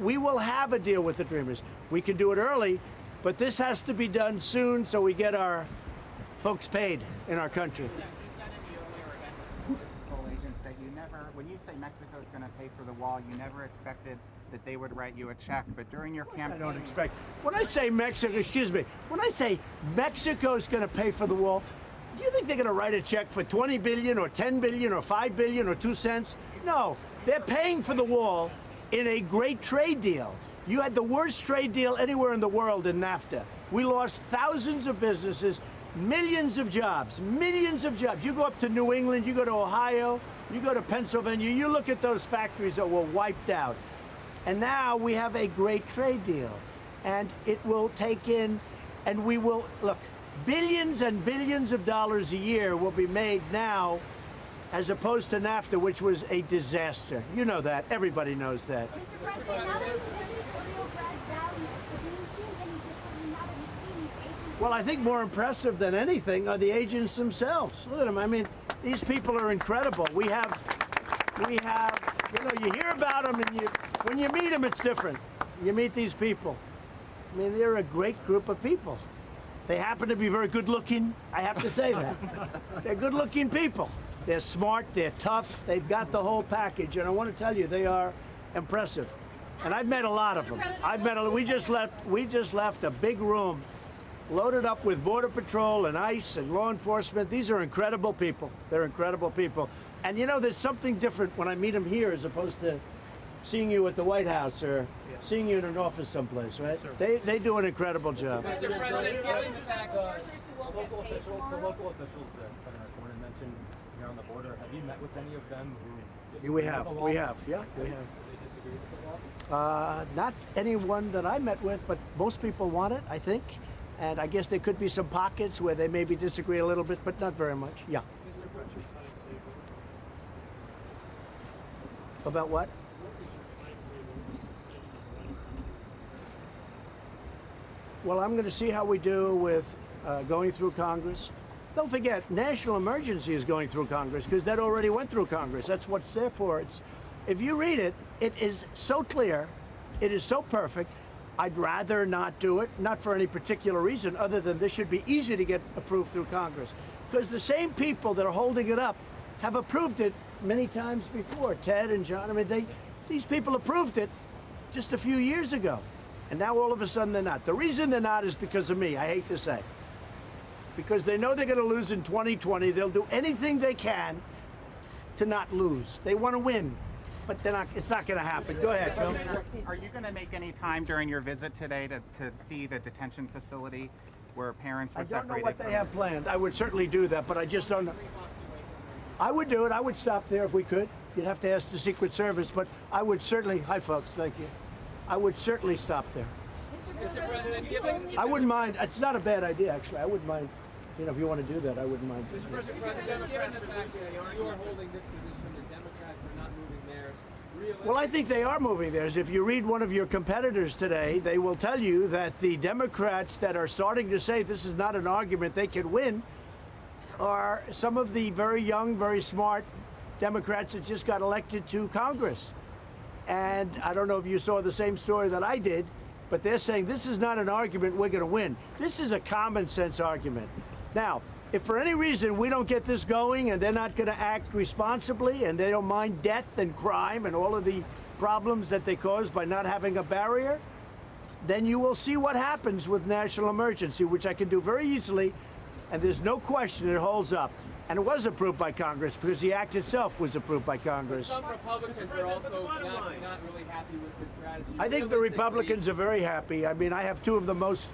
we will have a deal with the Dreamers. We can do it early, but this has to be done soon so we get our folks paid in our country. Agents that you never, when you say Mexico is going to pay for the wall, you never expected that they would write you a check. But during your campaign, I don't expect. When I say Mexico, excuse me, when I say Mexico's going to pay for the wall, do you think they're going to write a check for 20 billion or 10 billion or 5 billion or 2 cents? No, they're paying for the wall in a great trade deal. You had the worst trade deal anywhere in the world in NAFTA. We lost thousands of businesses, millions of jobs, millions of jobs. You go up to New England, you go to Ohio, you go to Pennsylvania, you look at those factories that were wiped out. And now we have a great trade deal. and it will take in, and we will, look, billions and billions of dollars a year will be made now as opposed to NAFTA, which was a disaster. You know that. Everybody knows that. Mr. President, now that you've visited Israel's Red Valley, have you seen any differently now that you've seen these agents? Well, I think more impressive than anything are the agents themselves. Look at them. I mean, these people are incredible. We have, you know, you hear about them, and when you meet them, it's different. You meet these people. I mean, they're a great group of people. They happen to be very good looking. I have to say that. They're good looking people. They're smart, they're tough, they've got the whole package, and I want to tell you, they are impressive. And I've met a lot of them. We just left a big room loaded up with Border Patrol and ICE and law enforcement. These are incredible people. They're incredible people. And you know, there's something different when I meet them here as opposed to seeing you at the White House or seeing you in an office someplace, right? They do an incredible job. Mr. President, given the fact the local officials that Senator Cornyn mentioned here on the border, have you met with any of them who disagree with the law? We have. Do they disagree with the law? Not anyone that I met with, but most people want it, I think. And I guess there could be some pockets where they maybe disagree a little bit, but not very much. Yeah. About what? Well, I'm going to see how we do with going through Congress. Don't forget, national emergency is going through Congress because that already went through Congress. That's what it's there for. If you read it, it is so clear, it is so perfect. I'd rather not do it, not for any particular reason other than this should be easy to get approved through Congress. Because the same people that are holding it up have approved it many times before. Ted and John, I mean, these people approved it just a few years ago. And now all of a sudden they're not. The reason they're not is because of me, I hate to say. Because they know they're going to lose in 2020. They'll do anything they can to not lose. They want to win, but it's not going to happen. Go ahead, Phil. Are you going to make any time during your visit today to see the detention facility where parents were separated? I don't know what they have planned. I would certainly do that, but I just don't know. I would do it. I would stop there if we could. You'd have to ask the Secret Service, but I would certainly, hi folks, thank you. I would certainly stop there. Mr. President, I wouldn't mind. It's not a bad idea, actually. I wouldn't mind. You know, if you want to do that, I wouldn't mind. Mr. President, given the fact that you are holding this position, the Democrats are not moving theirs. Well, I think they are moving theirs. If you read one of your competitors today, they will tell you that the Democrats that are starting to say this is not an argument they could win are some of the very young, very smart Democrats that just got elected to Congress. And I don't know if you saw the same story that I did, but they're saying this is not an argument we're going to win. This is a common sense argument. Now, if for any reason we don't get this going and they're not going to act responsibly and they don't mind death and crime and all of the problems that they cause by not having a barrier, then you will see what happens with national emergency, which I can do very easily, and there's no question it holds up. And it was approved by Congress because the act itself was approved by Congress. Some Republicans are also not really happy with this strategy. I think the Republicans are very happy. I mean, I have two of the most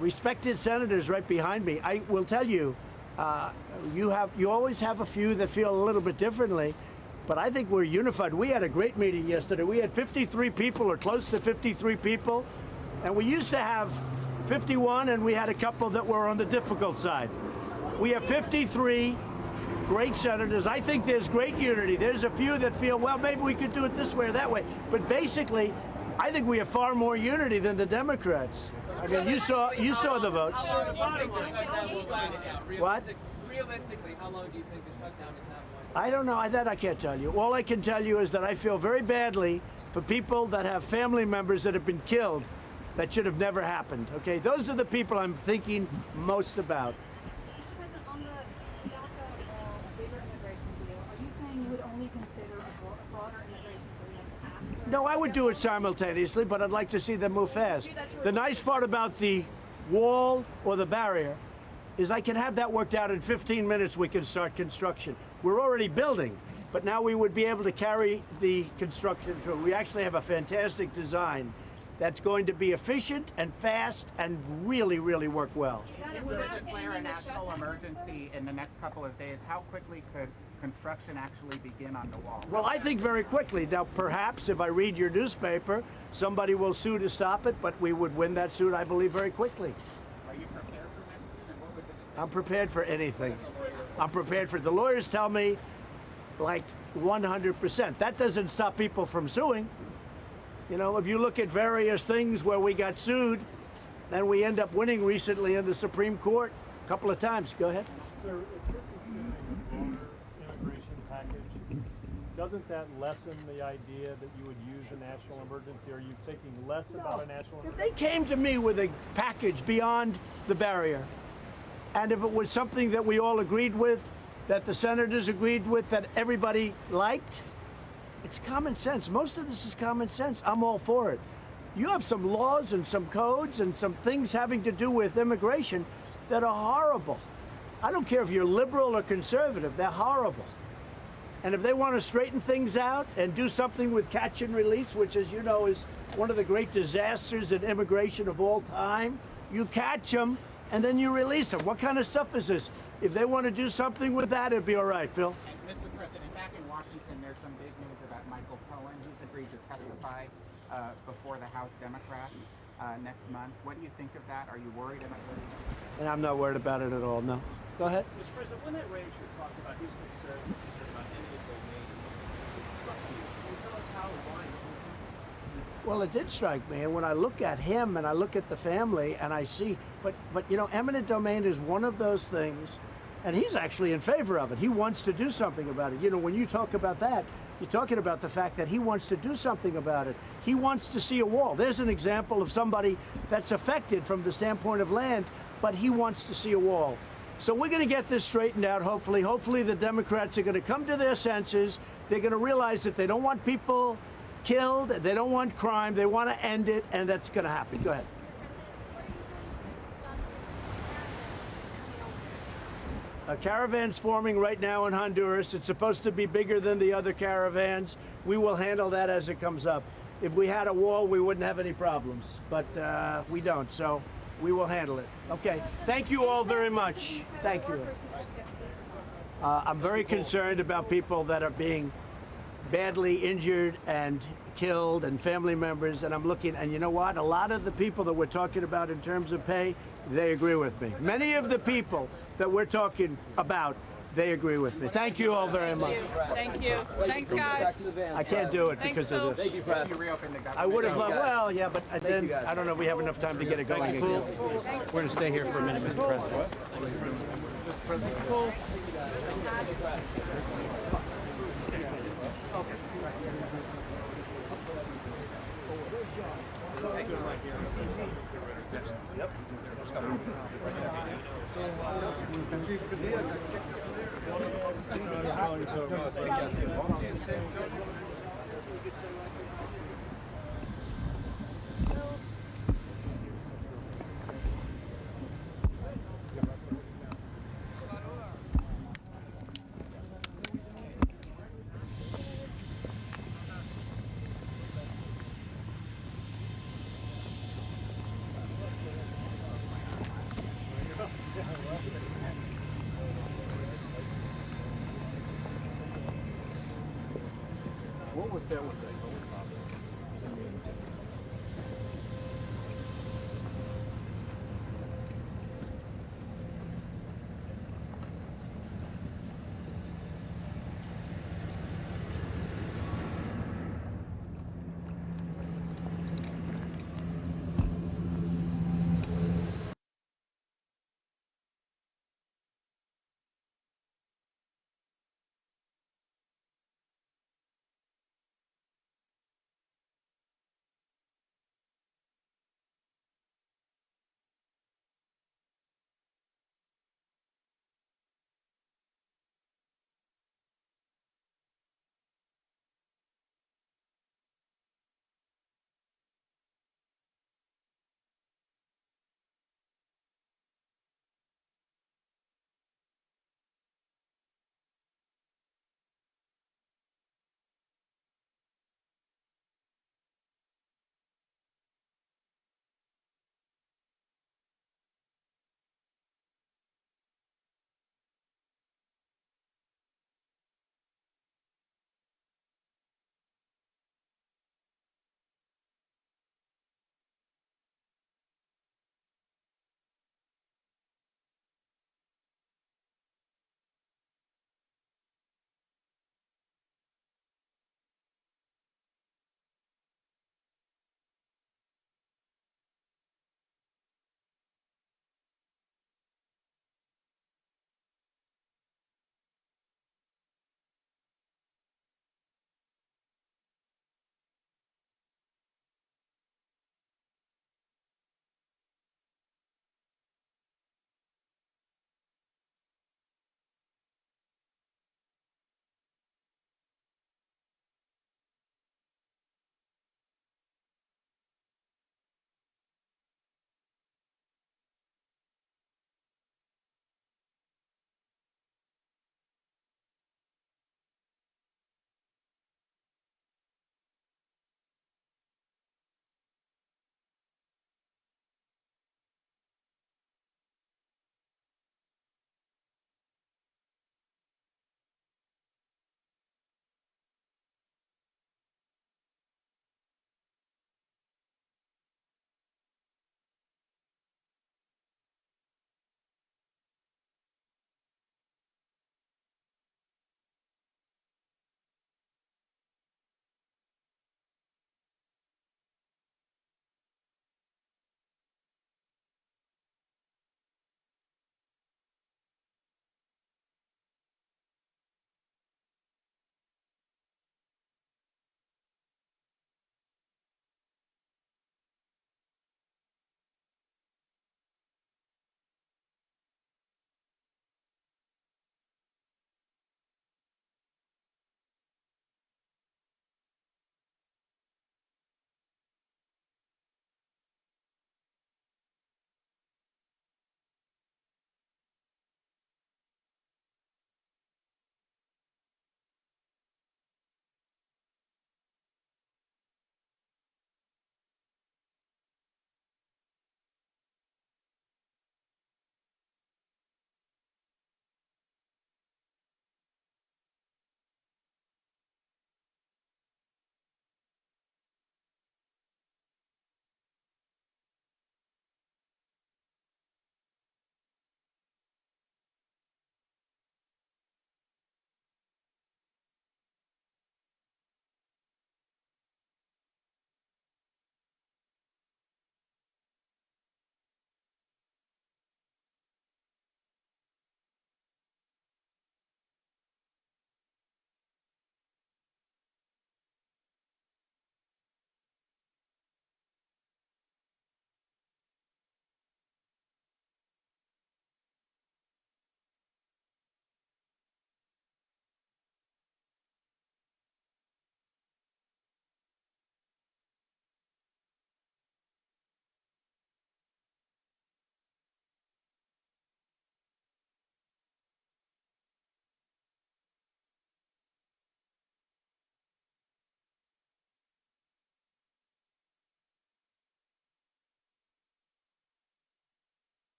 respected senators right behind me. I will tell you, you always have a few that feel a little bit differently, but I think we're unified. We had a great meeting yesterday. We had 53 people or close to 53 people, and we used to have 51, and we had a couple that were on the difficult side. We have 53 great senators. I think there's great unity. There's a few that feel, well, maybe we could do it this way or that way. But basically, I think we have far more unity than the Democrats. I mean, you saw the votes. What? Realistically, how long do you think the shutdown is not going? I don't know. That I can't tell you. All I can tell you is that I feel very badly for people that have family members that have been killed that should have never happened. Okay, those are the people I'm thinking most about. On the DACA waiver immigration deal, are you saying you would only consider a broader immigration agreement after? No, I would do it simultaneously, but I'd like to see them move fast. The nice part about the wall or the barrier is I can have that worked out in 15 minutes. We can start construction. We're already building, but now we would be able to carry the construction through. We actually have a fantastic design that's going to be efficient and fast and really, really work well. If we were to declare a national emergency in the next couple of days, how quickly could construction actually begin on the wall? Well, I think very quickly. Now, perhaps if I read your newspaper, somebody will sue to stop it, but we would win that suit, I believe, very quickly. Are you prepared for that suit, and what would the I'm prepared for anything. I'm prepared for, the lawyers tell me, like 100%. That doesn't stop people from suing. You know, if you look at various things where we got sued, then we end up winning recently in the Supreme Court a couple of times. Go ahead. Sir, if you're considering a broader immigration package, doesn't that lessen the idea that you would use a national emergency? Are you thinking less about a national emergency? They came to me with a package beyond the barrier. And if it was something that we all agreed with, that the senators agreed with, that everybody liked, it's common sense. Most of this is common sense. I'm all for it. You have some laws and some codes and some things having to do with immigration that are horrible. I don't care if you're liberal or conservative, they're horrible. And if they want to straighten things out and do something with catch and release, which, as you know, is one of the great disasters in immigration of all time, you catch them and then you release them. What kind of stuff is this? If they want to do something with that, it'd be all right, Phil. And Mr. President, back in Washington, there's some big news about Michael Cohen. He's agreed to testify before the House Democrats next month. What do you think of that? Are you worried about it? And I'm not worried about it at all, no. Go ahead. Mr. President, when that rancher talked about his concerns about eminent domain, it struck you. Can you tell us how and why? Well, it did strike me, and when I look at him and I look at the family and I see, but you know, eminent domain is one of those things, and he's actually in favor of it. He wants to do something about it. You know, when you talk about that, you're talking about the fact that he wants to do something about it. He wants to see a wall. There's an example of somebody that's affected from the standpoint of land, but he wants to see a wall. So we're going to get this straightened out, hopefully. Hopefully the Democrats are going to come to their senses. They're going to realize that they don't want people killed, they don't want crime, they want to end it, and that's going to happen. Go ahead. A caravan's forming right now in Honduras. It's supposed to be bigger than the other caravans. We will handle that as it comes up. If we had a wall, we wouldn't have any problems, but we don't, so we will handle it. Okay, thank you all very much. Thank you. I'm very concerned about people that are being badly injured and killed and family members, and I'm looking, and you know what? A lot of the people that we're talking about in terms of pay, they agree with me. Many of the people that we're talking about, they agree with me. Thank you all very much. Thank you. Thanks, guys. I can't do it because of this. I would have loved, well, yeah, but then, I don't know if we have enough time to get it going again. We're going to stay here for a minute, Mr. President. Mr. President. Cool. Yep. What was that with the